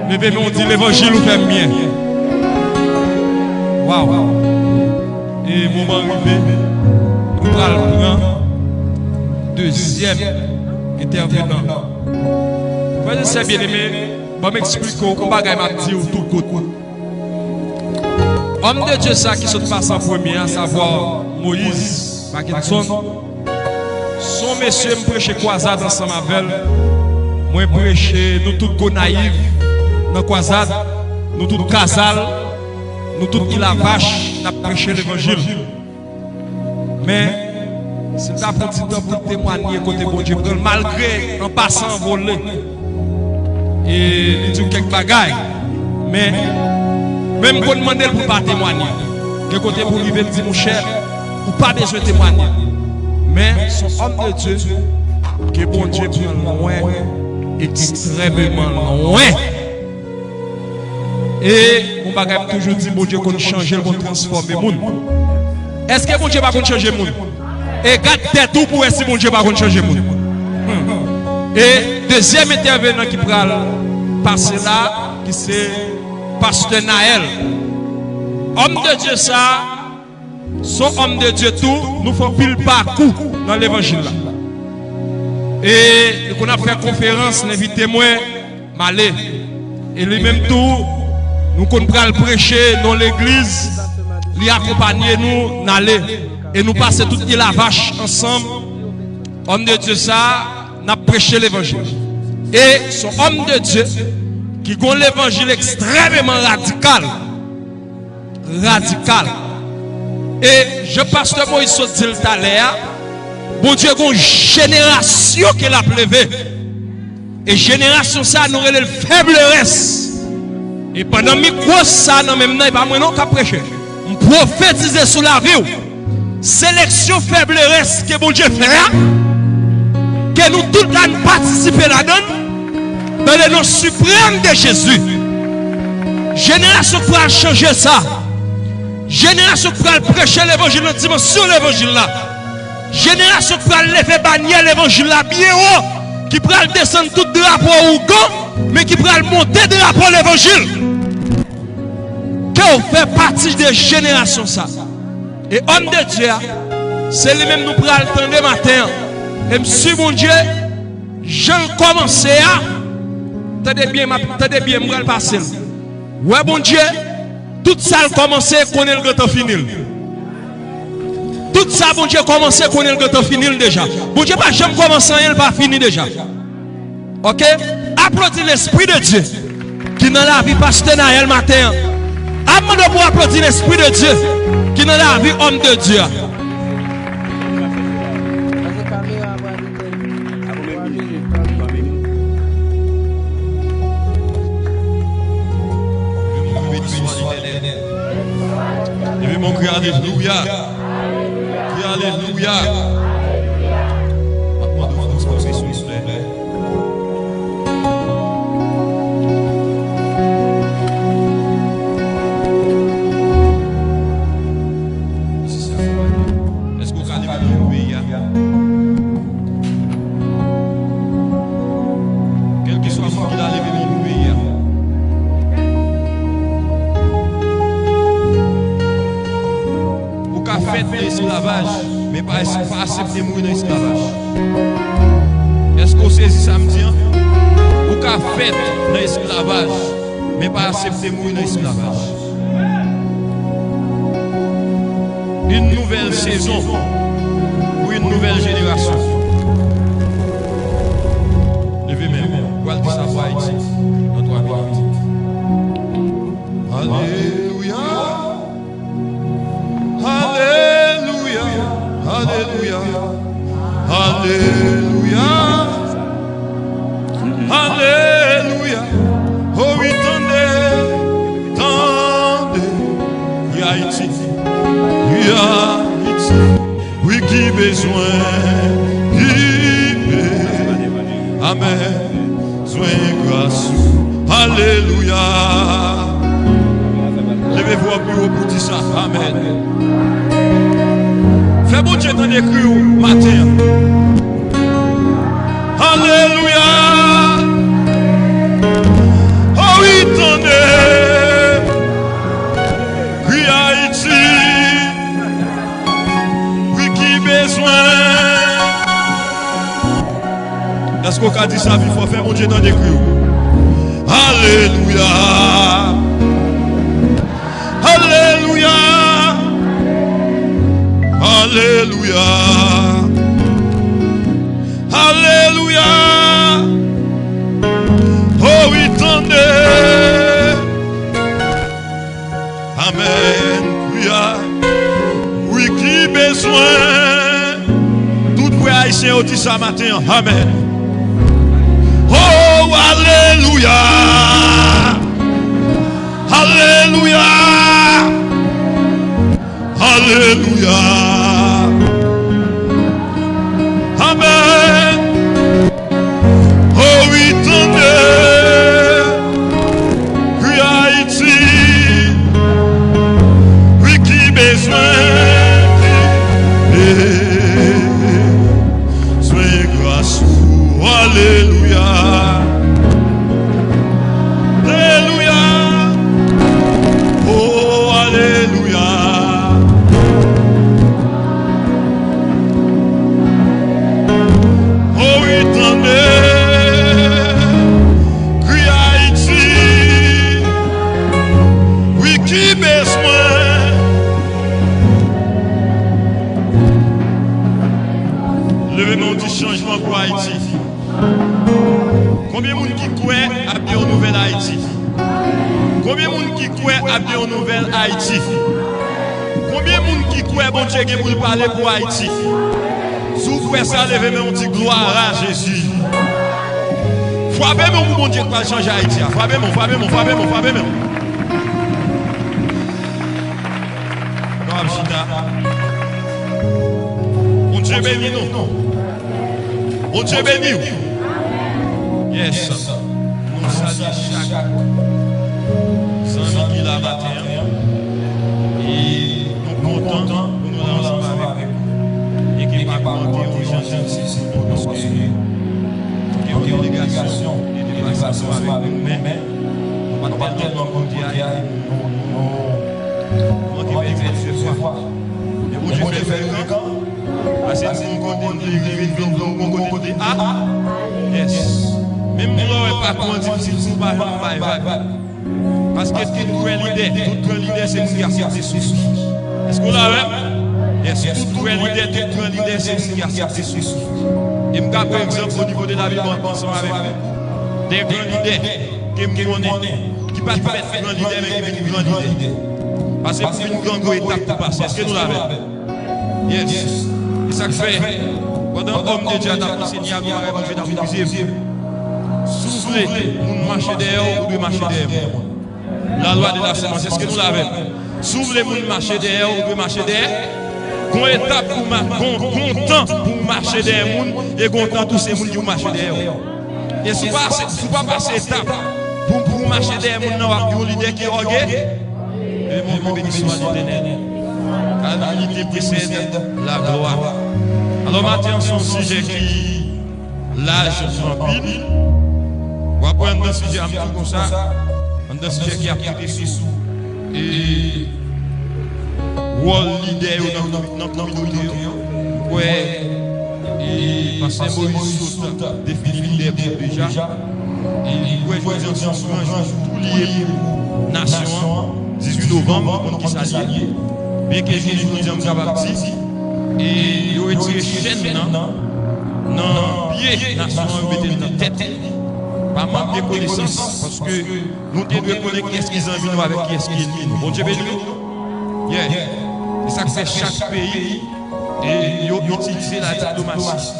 Mais bébé, on dit l'évangile nous fait bien. Waouh. Et moment arrivé, nous allons prendre deuxième intervenant. Frères et sœurs bien-aimés, je vais m'expliquer comment bagaille m'a dit tout côté. Homme de Dieu ça qui se passe en premier, à savoir Moïse Parkinson. Son monsieur me prêcher croisade ensemble avec elle. Moi prêcher nous tous go naïfs dans croisade, nous tous casal, nous tous qui la vache, n'a prêché l'évangile. Mais c'est un petit temps pour témoigner côté bon Dieu, malgré en passant voler et il dit quelques bagailles. Mais même pour demander pour pas témoigner, que côté pour lui dire mon cher, ou pas besoin de témoigner. Mais son homme de Dieu, que bon Dieu prend loin, extrêmement loin. Et bagage toujours dit bon Dieu qu'on changer, qu'on transformer monde. Est-ce que bon Dieu va changer monde? Et garde tête tout pour si bon Dieu va changer monde. Et deuxième intervenant qui prend passer là, qui c'est pasteur Naël. Homme de Dieu ça, son homme de Dieu tout, nous faisons pile parcours dans l'évangile là. Et qu'on a fait conférence, l'invité-moi, Malé. Et lui-même tout, nous qu'on pral prêcher dans l'église, lui accompagner nous, n'aller. Et nous passer toute la vache ensemble. Homme de Dieu ça, n'a prêché l'évangile. Et son homme de Dieu, qui a l'évangile extrêmement radical. Radical. Et je pasteur Moïse dit tout à l'heure, bon Dieu, une génération qui l'a levé. Et génération ça, nous relève faiblesse. Et pendant micro ça, non même non, pas moi non qu'à prêcher. On prophétise sur la vie. Sélection faiblesse que bon Dieu fait. Que nous tous nous participer là-dedans. Dans le nom suprême de Jésus. Génération pour changer ça. Génération pour prêcher l'évangile dans dimension l'évangile là. Génération pour lever bannière l'évangile là bien haut. Qui pourra descendre tout drapeau ou gant, mais qui pourra monter drapeau l'évangile. Que fait partie des générations ça. Et homme de Dieu, c'est lui-même nous pourra attendre matin. Et monsieur mon Dieu, j'ai commencé à. Tenez bien, je vais le passer. Ouais, bon Dieu, tout ça a commencé à connaître le temps fini. Tout ça, bon Dieu, commencé à connaître le temps fini déjà. Bon Dieu, pas jamais commencé, il va finir déjà. Ok? Applaudis l'Esprit de Dieu qui dans la vie pasteur Naël matin. Amène pour applaudir l'Esprit de Dieu qui dans la vie homme de Dieu. Je vais mon cri alléluia. Alléluia. Est-ce que vous allez alléluia? Quel que soit mon qui a levé alléluia. Ou qu'a fait l'esclavage. Mais pas accepter mourir dans l'esclavage. Est-ce qu'on saisit samedi? Ou qu'a fait dans l'esclavage, mais pas accepter mourir dans l'esclavage. Une nouvelle saison pour une nouvelle génération. Levez même. Voilà qui ça va ici. Dans 3 minutes. Alléluia. Alléluia. Alléluia, Alléluia, Alléluia. Oh oui, tendez, oui Haïti, oui qui besoin, Amen, soyez grâce, Alléluia. Levez-vous au plus haut pour dire ça, Amen. Fais bon Dieu dans les cris matin. Alléluia. Oh oui, tendez. Oui, Haïti. Oui, qui besoin. Est-ce qu'on a dit ça? Il faut faire bon Dieu dans les cris. Alléluia. Alléluia. Alléluia. Alléluia. Oh oui, tendez. Amen. Oui, qui besoin. Tout pour haïtien au dit ça matin. Amen. Oh, alléluia. Alléluia. Alléluia. Amen. Oh oui, tendez. Oui, Haïti. croit à une nouvelle Haïti? Combien de monde qui croit bon Dieu qui pour parler pour Haïti? Si vous croyez ça, levez-moi on dit gloire à Jésus. Frappez-moi pour bon Dieu qui va changer Haïti. Frappez-moi. Mon Dieu béni nous. Mon Dieu béni. Yes. Nous saluons chaque ami qui l'a matin. Et nous contents pour nous lancer avec vous. Et qui va monter aux gens ici. Parce que il y a une obligation de déplacement avec nous-mêmes. Nous ne pouvons pas tellement compter à nous. Qui va faire ce soir. Et vous devez faire quand? Parce que si nous comptons côté A, yes. Même si nous n'avons pas difficile, nous ne pouvons pas parce que toute grande idée, c'est nous qui avons accepté ceci. Est-ce que vous l'avez? Yes, toute grande idée, c'est nous qui avons accepté ceci. Et je par exemple, au niveau de la vie, ensemble avec vous, des grandes idées qui me connaissent, qui ne peuvent pas faire grande idée, mais qui viennent une grande idée. Parce que c'est une grande étape pour passer. Est-ce que nous l'avons? Yes. Et ça fait, pendant l'homme de Dieu a enseigné à gloire et manger dans le musée, soufflez, nous marcher derrière ou de marcher derrière. La loi de la semence, est-ce que nous l'avons? Soufflez, nous marcher derrière ou de marcher derrière. Qu'on étape pour content pour marcher derrière nous et content tous ces gens qui marchent derrière. Et si vous pas passer étape pour marcher derrière nous, nous avons une idée qui est orgueilleuse. Et mon béni soit l'éternel. Car l'unité précède la gloire. Alors maintenant, c'est un sujet qui l'âge rempli. On va prendre un sujet un peu comme ça. Un sujet qui a pris sous. Et rôle leader dans la communauté. Ouais. Et parce que Moïse Sota définit leader déjà. Et ouais, je dis un jour tout lié pour nation. 18 novembre, on qui s'allie. Bien que Jésus nous a baptisé. Et il a retiré chaîne dans pied nation mettre dans tête. Pas manque de connaissance parce que nous devons connaître qui est-ce qu'ils ont nous avec qui est-ce qu'ils nous. Bon Dieu béni nous. Yeah. Et ça fait chaque pays et ils ont utilisé la diplomatie.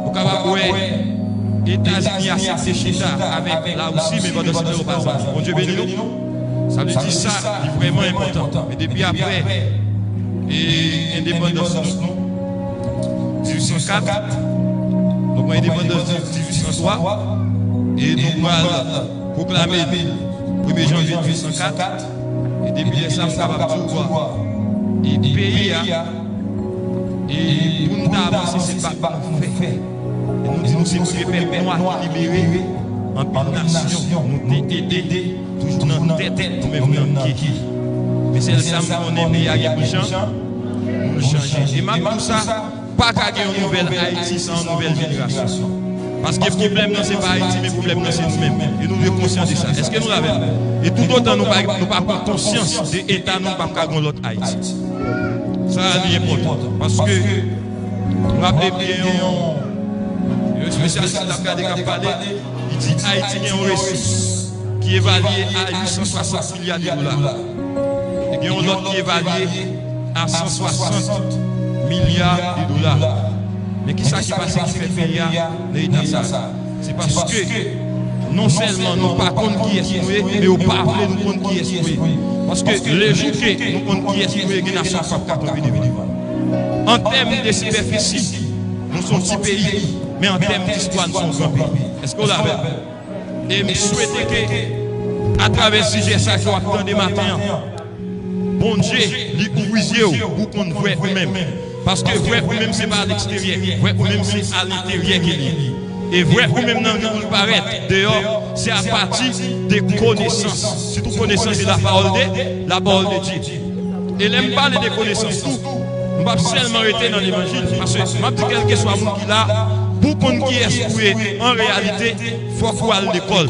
Pour capable États-Unis accepté Chita avec la Russie mais pas de ce au passage. Bon Dieu béni nous. Ça veut dire ça est vraiment important. Mais depuis après et indépendance nous 1804 donc indépendance 1803 et nous allons proclamer le 1er janvier 1804 et depuis ça nous sommes capables de voir et pays et pour nous avancer c'est pas fait et nous disons c'est pour les peuples noirs libérés en une nation nous aider toujours dans la tête nous-mêmes dans qui mais c'est ça qu'on est pays à gens nous changer et même tout ça pas qu'à une nouvelle Haïti sans une nouvelle génération. Parce que le problème, ce n'est pas Haïti, mais le problème, c'est nous-mêmes. Et nous sommes conscients de ça. Est-ce que nous l'avons? Et tout autant, nous n'avons pas conscience de l'État, nous n'avons pas l'autre Haïti. Ça, c'est important. Parce que, nous rappelons bien, le spécialiste de la qui a parlé, il dit Haïti a une ressource qui est évaluée à 860 milliards de dollars. Et il y a un autre qui est évalué à 160 milliards de dollars. Mais qui ça qui passe qui fait l'État ça? C'est parce que non seulement nous ne pas compte qui est nous, mais nous ne pas nous compte qui est nous. Parce que les jours que nous compte qui est nous, les nations ne sont pas capables de vivre. En termes de superficie, nous sommes petits pays, mais en termes d'histoire, nous sommes grands pays. Est-ce qu'on l'avait? Et je souhaite que, à travers ce sujet, ça, je vais attendre des matins. Bon Dieu, lui ouvre les yeux pour qu'on voit nous-mêmes. Parce que vrai vous-même, ce n'est pas à l'extérieur. Vrai vous-même, c'est à l'intérieur qu'il est. Et vrai vous-même, dans le paraître dehors, c'est à partir des connaissances. Surtout connaissance de la parole de Dieu. Et n'aime pas les connaissances. Tout. Nous ne pouvons pas seulement rester dans l'évangile. Parce que, même si quel que soit le monde qui est là, pour qu'on qui est en réalité, il faut qu'on aille à l'école.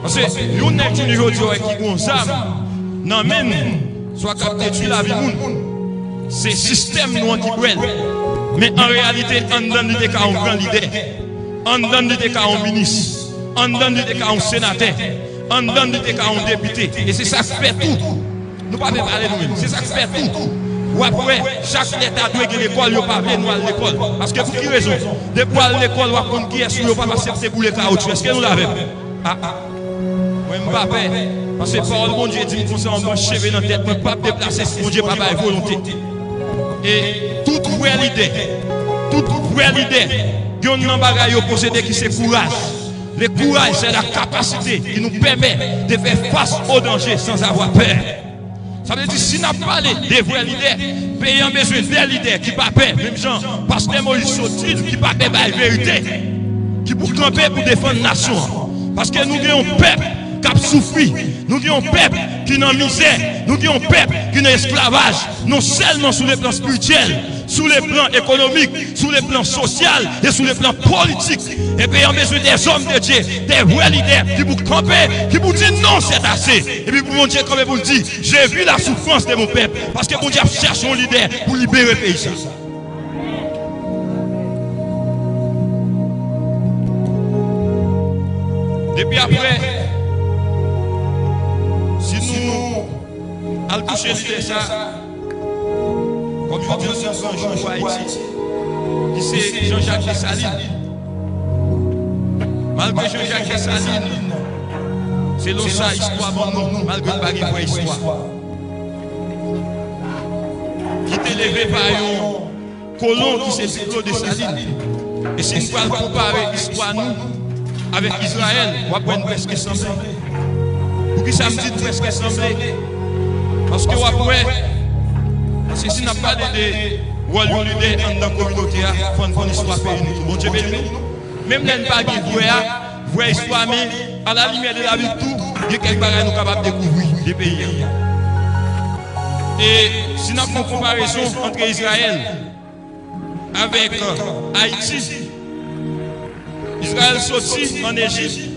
Parce que, nous sommes aujourd'hui qui ont ça. Non, même, soit qu'on détruit la vie. C'est le système nous qui brûle. Mais en réalité, on donne des cas à un grand leader. On donne des cas à un ministre. On donne des cas à un sénateur. en dedans de un député. Et c'est ça qui fait tout. Nous ne pouvons pas parler nous-mêmes. C'est ça qui fait tout. Ou après, chaque État doit gagner l'école, il n'y a pas nous à l'école. Parce que pour qui raison? Depuis à l'école, on va prendre qui est sur, on va pas accepter pour les caoutchoucs. Est-ce que nous l'avons? Moi, je ne pas peur. Parce que parole, mon Dieu dit, qu'on s'en cheveux dans la tête, je ne peux pas me déplacer si mon Dieu n'a pas de volonté. Et toute vraie idée, il y a un bagage qui posséder qui c'est courage. Le courage, c'est la capacité qui nous permet de faire face au danger sans avoir peur. Ça veut dire si nous parlons des vrais leaders, le pays a besoin des leaders qui ne pas peur. Même gens, parce que Moïse Sotil qui ne pas peur la vérité, qui pour camper pour défendre la nation. Parce que nous avons un peuple qui a souffert, nous avons un peuple qui est en misère, nous avons un peuple qui est en esclavage, non seulement sur le plan spirituel, sur le plan économique, sur le plan social et sur le plan politique. Et puis, on a besoin des hommes de Dieu, des vrais leaders qui vous camper, qui vous disent non, c'est assez. Et puis, pour mon Dieu, comme vous le dites, j'ai vu la souffrance de mon peuple. Parce que mon Dieu cherche un leader pour libérer le pays. Depuis après, si nous allons toucher l'idée ça, comme je dis, c'est un jour pour Haïti, qui c'est Jean-Jacques Dessalines. Malgré Jean-Jacques Dessalines, c'est l'eau ça, histoire bon nom, malgré le bagage pour histoire. Qui est élevé par un colon qui c'est Claude Dessalines. Et si nous allons comparer l'histoire nous avec Israël, on va prendre presque semblé. Pour qui ça me dit presque semblé? Parce que après, si on a parlé de rôle leader dans la communauté, il faut une histoire pays. Bon Dieu béni nous. Même les pas qui voient histoire, mais à la lumière de la vie, tout, il y a quelques bagages nous capables de découvrir des pays. Et si on a une comparaison entre Israël avec Haïti, Israël sorti en Égypte,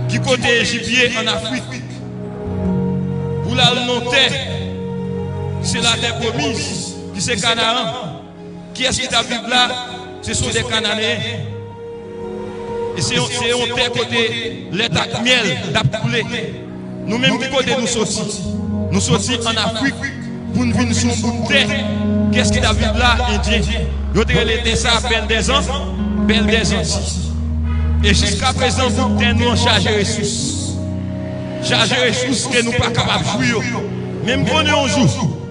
qui côté égyptien en Afrique, pour la terre, c'est la terre promise, qui c'est Canaan. Qui est-ce qui t'a vu là? Ce sont des Cananéens. Et c'est un terre côté l'état miel d'appoulé. Nous-mêmes qui côté nous sortis? Nous sortis en Afrique pour nous venir sur un bout de terre. Qu'est-ce qui t'a vu là, Indien? Nous avons été ça, belle des ans, belle des Antilles. Et jusqu'à présent, vous nous en charge de ressources. Charge de ressources que nous ne sommes pas capables de jouer. Même quand on joue,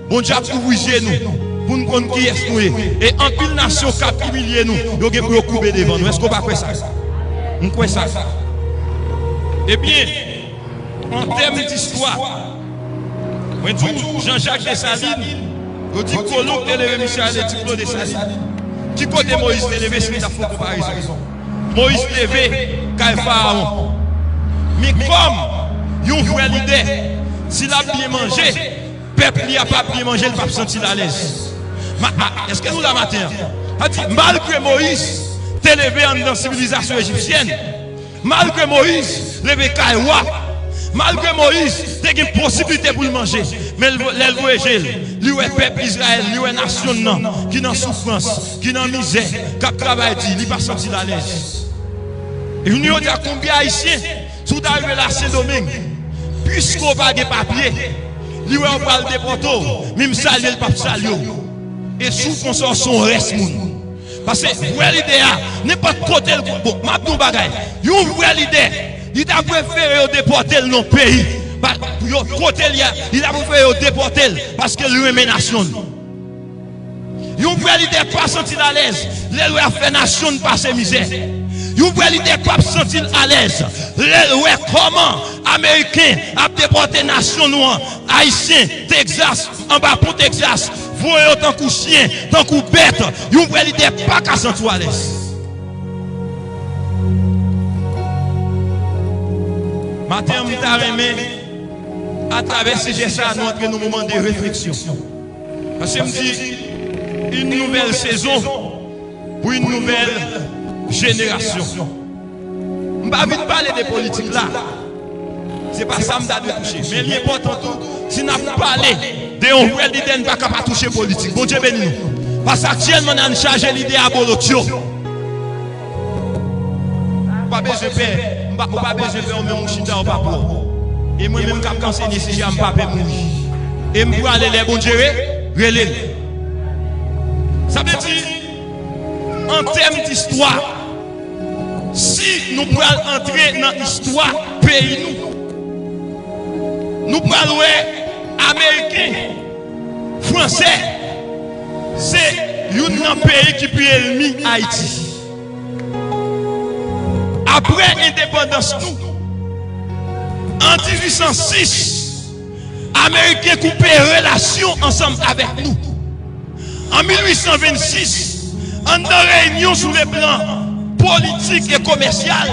on a couvert nous pour nous connaître qui est-ce nous. Et en pile nation qui a humilié nous, nous avons couper devant nous. Est-ce qu'on va faire ça? On croit ça. Eh bien, en termes d'histoire, Jean-Jacques Dessalines, on dit que l'on a élevé Michel et Claude Dessalines. Qui côté Moïse a élevé, c'est une comparaison. Moïse levé quand Pharaon. Mais comme un vrai leader, s'il a bien mangé, le peuple n'a pas bien mangé, il ne va pas se sentir à l'aise. Est-ce que nous la matin? Malgré Moïse, t'es levé dans la civilisation égyptienne, malgré Moïse, levé Kaïwa, malgré Moïse, t'as une possibilité pour le manger. Mais l'éleveur est lui est peuple Israël, lui est nation qui est en souffrance, qui est en misère, qui a travaillé, il n'est pas senti à l'aise. Et nous avons dit à combien haïtiens, sous d'arriver là, Saint-Domingue, puisqu'on n'a pas de papier, lui on va le déporter, même saluer le pape saluer. Et sous qu'on sort son reste moun. Parce que vrai leader, n'importe côté, bon, m'a tout bagay. Un vrai leader, il a préféré déporter dans le pays. Côté il a préféré déporter parce que lui aime nation. Un vrai leader pas senti à l'aise, lui a fait nation passer misère. Un vrai leader pas senti à l'aise, lui comment américain a déporté nation noire, haïtien, Texas, en bas pour Texas. Voyez tant que chien, tant que bête, vous pouvez l'idée pas qu'à sentir à l'aise. Matin, je t'ai à travers ce geste à notre moment de réflexion. Parce que je me dis, une nouvelle saison pour une nouvelle génération. Je ne vais pas parler des politiques là. Ce n'est pas ça que je dois toucher. Mais l'important, si on a parlé de un vrai leader, ne va pas toucher politique. Bon Dieu béni nous. Parce qu'actuellement, on a chargé l'idée à Bolotio. Pas besoin de faire. pas besoin de faire mon chita au papa. Et moi-même, quand je enseigné, si j'ai un papa mourir. Et je peux aller les bons Dieu, relève. Ça veut dire, en termes d'histoire, si nous pouvons entrer dans l'histoire pays, nous pouvons Américains, Français, c'est un pays qui peut ennemi Haïti. Après l'indépendance, nous, en 1806, Américains coupaient relations ensemble avec nous. En 1826, en réunion sur le plan politique et commercial,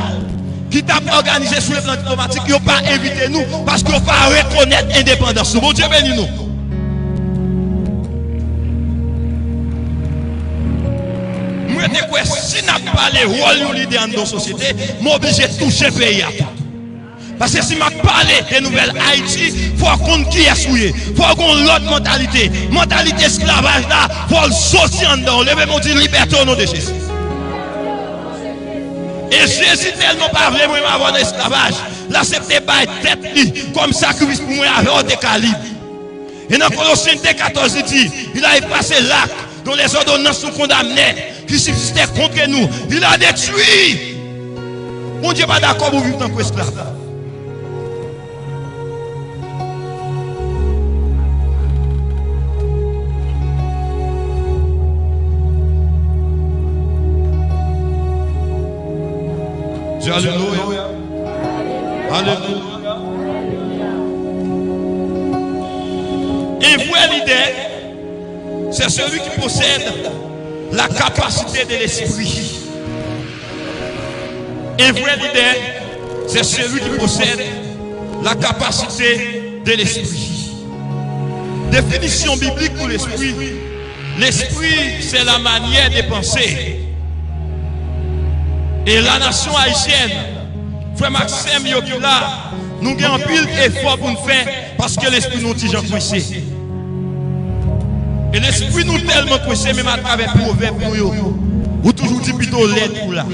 qui t'a organisé sur le plan diplomatique, ils n'ont pas invité nous parce qu'ils n'ont pas reconnaître l'indépendance. Bon Dieu bénis nous. Si nous n'avons pas les rôles leaders dans la société, je suis obligé de toucher le pays. Parce que si je parle de nouvelles Haïti, il faut qu'on qui est souillé. Il faut qu'on ait l'autre mentalité. Mentalité esclavage là, il faut le sortir en dedans. Levez mon Dieu, liberté au nom de Jésus. Et Jésus tellement pas vraiment avoir l'esclavage. Là, c'est des bails tête comme sacrifice pour moi avec des calibres. Et dans Colossiens 14, il dit, il a effacé l'acte dont les ordonnances sont condamnées, qui subsistaient contre nous. Il a détruit. Mon Dieu n'est pas d'accord pour vivre en tant qu'esclave. Alléluia. Alléluia. Un vrai leader, c'est celui qui possède la capacité de l'esprit. Un vrai leader, c'est celui qui possède la capacité de l'esprit. Définition biblique pour l'esprit. L'esprit, c'est la manière de penser. Et la nation haïtienne, frère Maxime Yokula, nous avons un pile effort pour nous faire parce que l'esprit nous dit Jean Coissé. Et l'esprit nous tellement coincé, même à travers le proverbe, ou toujours dit plutôt l'aide pour là.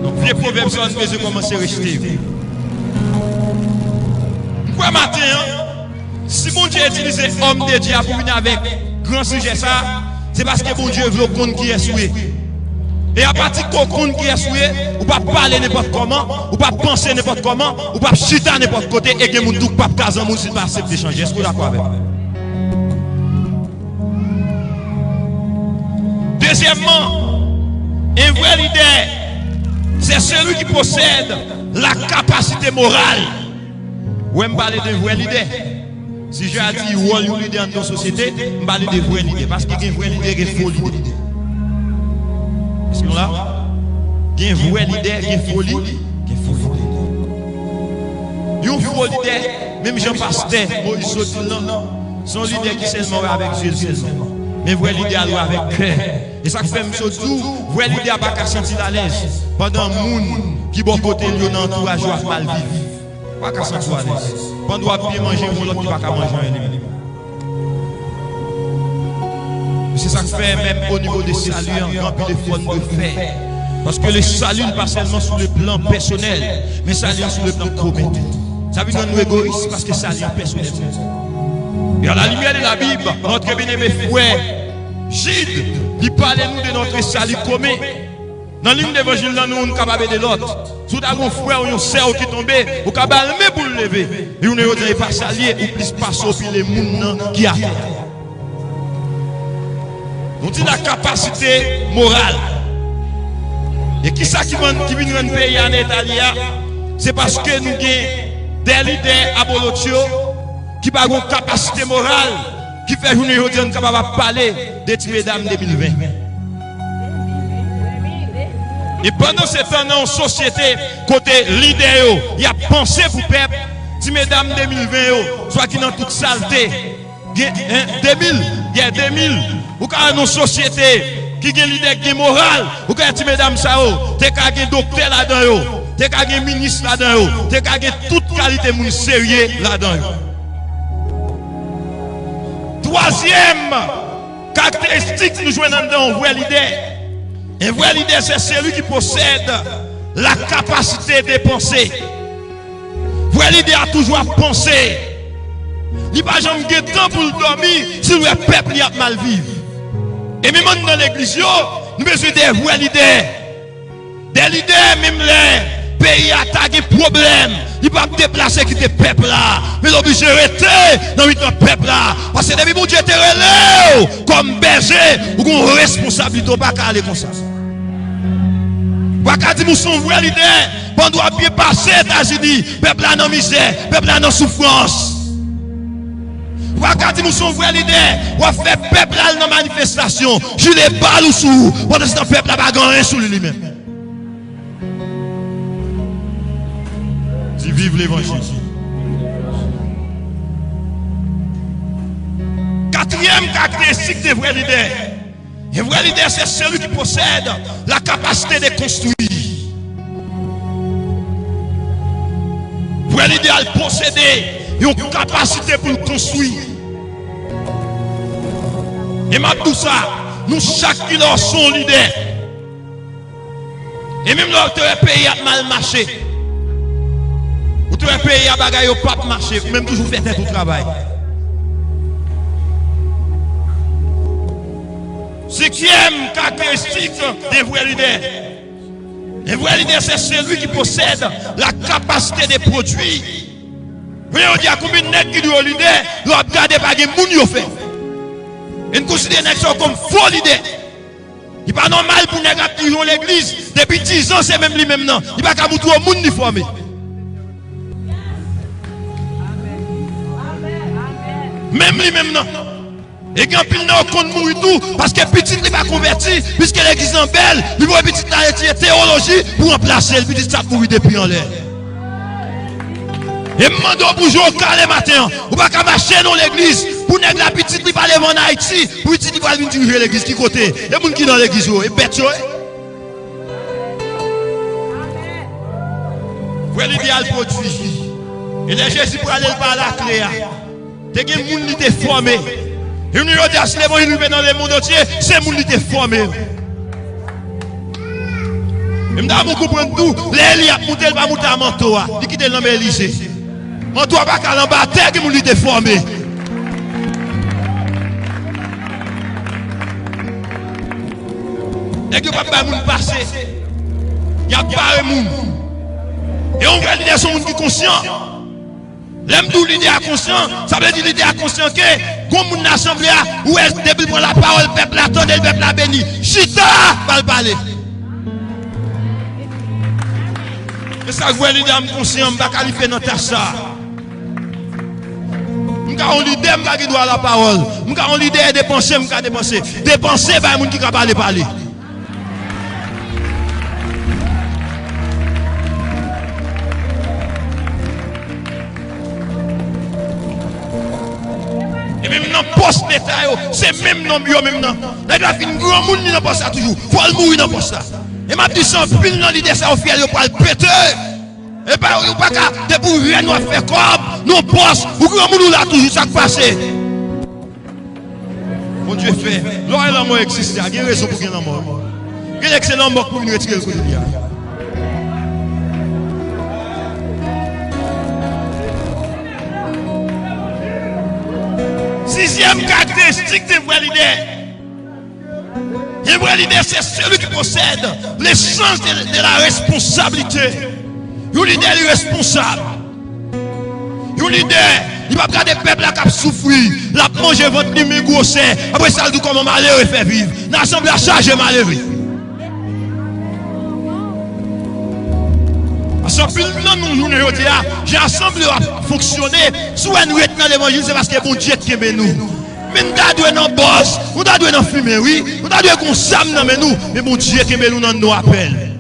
Donc, les proverbes sont en train de commencer à rester. Pourquoi matin, si mon Dieu utilise homme de Dieu pour venir avec grand sujet, ça, c'est parce que mon Dieu veut qu'on qui est souillé. Et à partir de qu'on qui est souillé, ou pas parler n'importe comment, ou pas penser n'importe comment, ou pas chuter n'importe côté, et que mon douk pas caser mon site pas accepter changer. Est-ce que vous êtes d'accord avec? Deuxièmement, un vrai leader, c'est celui qui possède la capacité morale. Ou me parler d'un vrai leader. Si j'ai dit rôle un leader dans la société, je parle de vrai leader. Parce qu'il y a un vrai leader et un faux leader. Est-ce que là? Il y a un vrai leader qui est folie, qui est faux leader. Il y a un faux leader, même Jean-Pasteur, Moïse Sotilan, son leader qui s'est mort avec Jésus. Mais vrai leader doit avec cœur. Et ça fait même chose tout, vrai leader pas qu'à sentir à l'aise. Pendant moun qui bon côté lui dans entourage ou mal vivre. Pas qu'à sentir à l'aise. Pendant doit bien manger ou l'autre qui pas qu'à manger lui. C'est ça que fait même au niveau des saluts en grand peu de fois de faire. Parce que le salut n'est pas seulement sur le plan personnel, mais salut sur le plan commun. Ça veut dire nous égoïstes parce que salut est personnel. Et à la lumière de la Bible, notre bien-aimé frère Gide, il parle nous de notre salut commun. Dans l'hymne d'évangile, nous sommes capables de l'autre. Si vous avez un frère ou un sœur qui tombe, vous êtes capable pour le lever. Et vous n'avez pas salier ou plus passer au pied les gens qui a. On dit la capacité morale. Et qui ça qui vient nous un pays en Italie? C'est parce que nous avons des leaders à Bolotio qui ont une capacité morale qui fait journée aujourd'hui capable de parler de ces mesdames 2020. Et pendant ce temps dans la société, côté leader, il y a pensé pour le peuple, ces mesdames 2020, soit qui dans toute saleté. 2000, il y a 2000, ou quand une société qui a un leader qui est moral, ou quand ces mesdames, tu as un docteur là-dedans, tu as un ministre là-dedans, tu as toute qualité de sérieux là-dedans. Troisième caractéristique que nous jouons dans un vrai leader. Un vrai leader, c'est celui qui possède la capacité de penser. Vrai l'idée a toujours pensé. Il n'y a pas jamais de temps pour dormir si le peuple a mal vivre. Et même dans l'église, nous avons besoin de vraies leaders. Des leaders, même les pays attaquent des problèmes. Il ne peut pas déplacer qui te peuple là. Mais il est obligé de rester dans le peuple là. Parce que depuis que Dieu te relève comme berger, ou une responsabilité, pas qu'à aller comme ça. Pas qu'à dire que nous sommes vrais leaders. Pendant bien passer aux États-Unis, peuple là dans misère, peuple là dans souffrance. Pas qu'à dire que nous sommes vrais leaders. On va faire peuple là dans manifestation. Je les balles ou sous. Pendant ce temps, peuple là va gagner sur lui-même. Vive l'évangile. Quatrième caractéristique des vrais leaders. Les vrais leaders, c'est celui qui possède la capacité de construire. Vrai leader possède une capacité pour construire. Et maintenant tout ça, nous chacun sommes leaders. Et même notre pays a mal marché. Tout un pays à bagaille au pas marché, même toujours faire tout travail. Cinquième caractéristique des vrais leaders. Les vrais leaders, c'est celui qui possède la capacité de produire. Vous voyez, on dit à combien de nègres qui sont leaders, nous avons gardé par les gens qui fait. Et nous considérons les nègres comme faux leaders. Il n'est pas normal pour les nègres qui ont l'église. Depuis 10 ans, c'est même lui-même non. Il n'est pas qu'à montrer au monde uniformé. Même lui-même non. Et quand il n'a aucun mourir tout, parce que petit il va convertir, puisque l'église est belle, il va petit la théologie pour remplacer le petit ça mourir depuis en l'air. Et demandons pour jouer au calme matin, ou pas qu'à marcher dans l'église, pour nèg la petite qui va aller en Haïti, pour petit qui va venir diriger l'église qui côté, et gens qui dans l'église, et bête yo. Voilà l'idéal produit. Et les Jésus pour aller par la clé. Des gens qui étaient formés. Et nous disons, si les gens qui dans le monde entier, c'est les gens qui étaient formés. Et nous devons comprendre tout. Les gens qui montent, ils vont monter à Mantoa. Ils quittent l'homme Élysée. Mantoa va qu'à l'embarquer, les gens qui étaient formés. Et que papa moun passé. Il y a pas de monde. Et on va dire son monde qui est conscient. L'aime d'où l'idée à conscient, ça veut dire l'idée à conscient que, comme mon assemblée, où est-ce que depuis la parole, le peuple attend, le peuple a béni. Chita, va le parler. Et ça, vous l'idée à me conscient, je ne vais pas qualifier dans ta ça. Je vais l'idée, je ne vais pas la parole. Je vais l'idée de dépenser, je vais dépenser. Dépenser, il y a des gens qui ne peuvent pas parler. Poste d'État, c'est même nom, même nom. Là, il a fait un grand monde dans poste toujours. Il faut le mourir dans poste. Et ma dit sans pile dans l'idée, ça, au final, il va le péter. Et pas, il pas qu'à, de pour rien, nous faire comme, nous poste, ou grand monde là toujours, ça passe. Mon Dieu fait, l'or et la mort existent, il y a une raison pour qu'il y ait la mort. Il y a excellent mort pour nous retirer le côté. Sixième caractéristique des vrais leaders. Les vrais leaders, c'est celui qui possède l'essence de la responsabilité. Un leader est responsable. Un leader, il va regarder le peuple qui a souffert. Il a mangé votre numéro grosse. Après ça, il dit comment malheureux fait vivre. L'assemblée a chargé malheureux. J'ai assemblé à fonctionner. Si nous sommes dans l'évangile, c'est parce que bon Dieu qui aime nous. Mais nous devons dans boss, nous devons dans fumer, oui. Nous devons qu'on s'aime dans nous. Mais bon Dieu qui aime nous dans nos appels.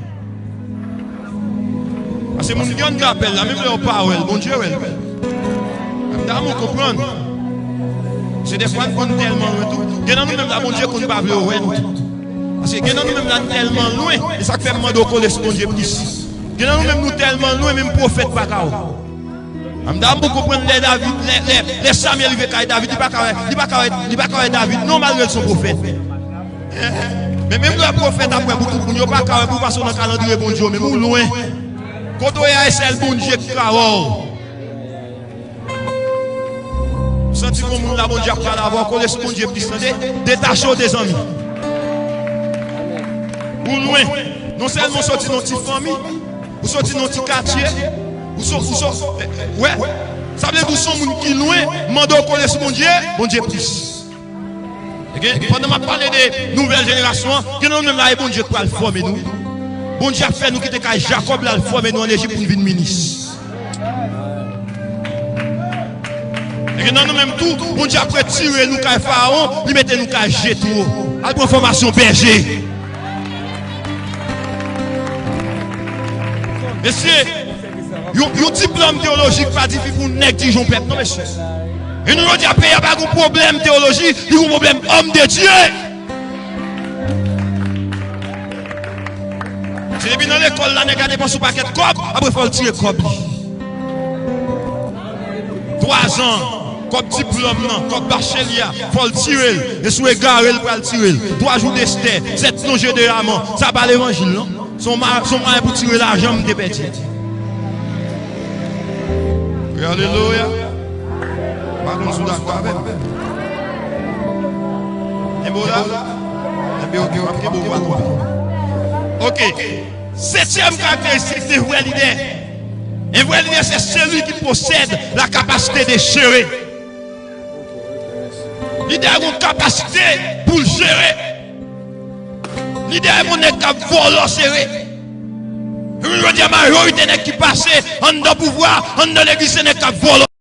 Parce que mon Dieu qui appelle, même leur parole, bon Dieu, nous devons comprendre. C'est des fois qu'on est tellement loin. Il y a nous-mêmes, bon Dieu, qu'on ne peut pas voir. Parce que il y a nous-mêmes tellement loin. Et ça fait demander au collège, bon Dieu, plus. Nous même nous tellement loin, même prophète pas kao. Amdam beaucoup comprendre les Samuel avec David, il pas David, non malgré son prophète. Mais même le prophète après beaucoup pour ne pas carré pour passer dans le calendrier bon Dieu mais nous loin. Quand on est c'est bon Dieu qui carré. Senti comme la bon Dieu pas l'avoir collé sur bon Dieu plus détaché des amis. Ou loin. Non seulement sorti dans une famille, ou sorti dans un quartier, ou sorti ouais. Ça veut dire que son monde qui loin, mando connaît ce bon Dieu plus. Pendant que je parle de nouvelle génération, que nous même là, bon Dieu pour le former nous. Bon Dieu a fait nous quitter Jacob là, le former nous en Égypte pour venir ministre. Et que nous même tout, bon Dieu après tirer nous comme Pharaon, lui mettre nous comme Jétro. À la formation berger. Monsieur, un diplôme théologique pas difficile pour négliger un peuple, non monsieur. Et nous disons qu'il n'y a pas de problème théologie, il y a un problème homme de Dieu. C'est depuis dans l'école, là, on a dépensé un paquet de copes, après il faut le tirer cop. 3 ans, cop diplôme, cop bachelier, il faut le tirer. Et sous égaré, il faut le tirer. 3 jours d'Esther, 7 noms de Raman, ça va l'évangile, non? Son moyen pour tirer l'argent de petit. Alléluia. Pardon, sous d'accord avec. Ok. 7e caractéristique de vrai leader. Un vrai leader, c'est celui qui possède la capacité de gérer. Leader a une capacité pour gérer. Leader a une capacité pour gérer. Je veux dire, la majorité qui passe en de pouvoir, en de l'église, n'est qu'à voler.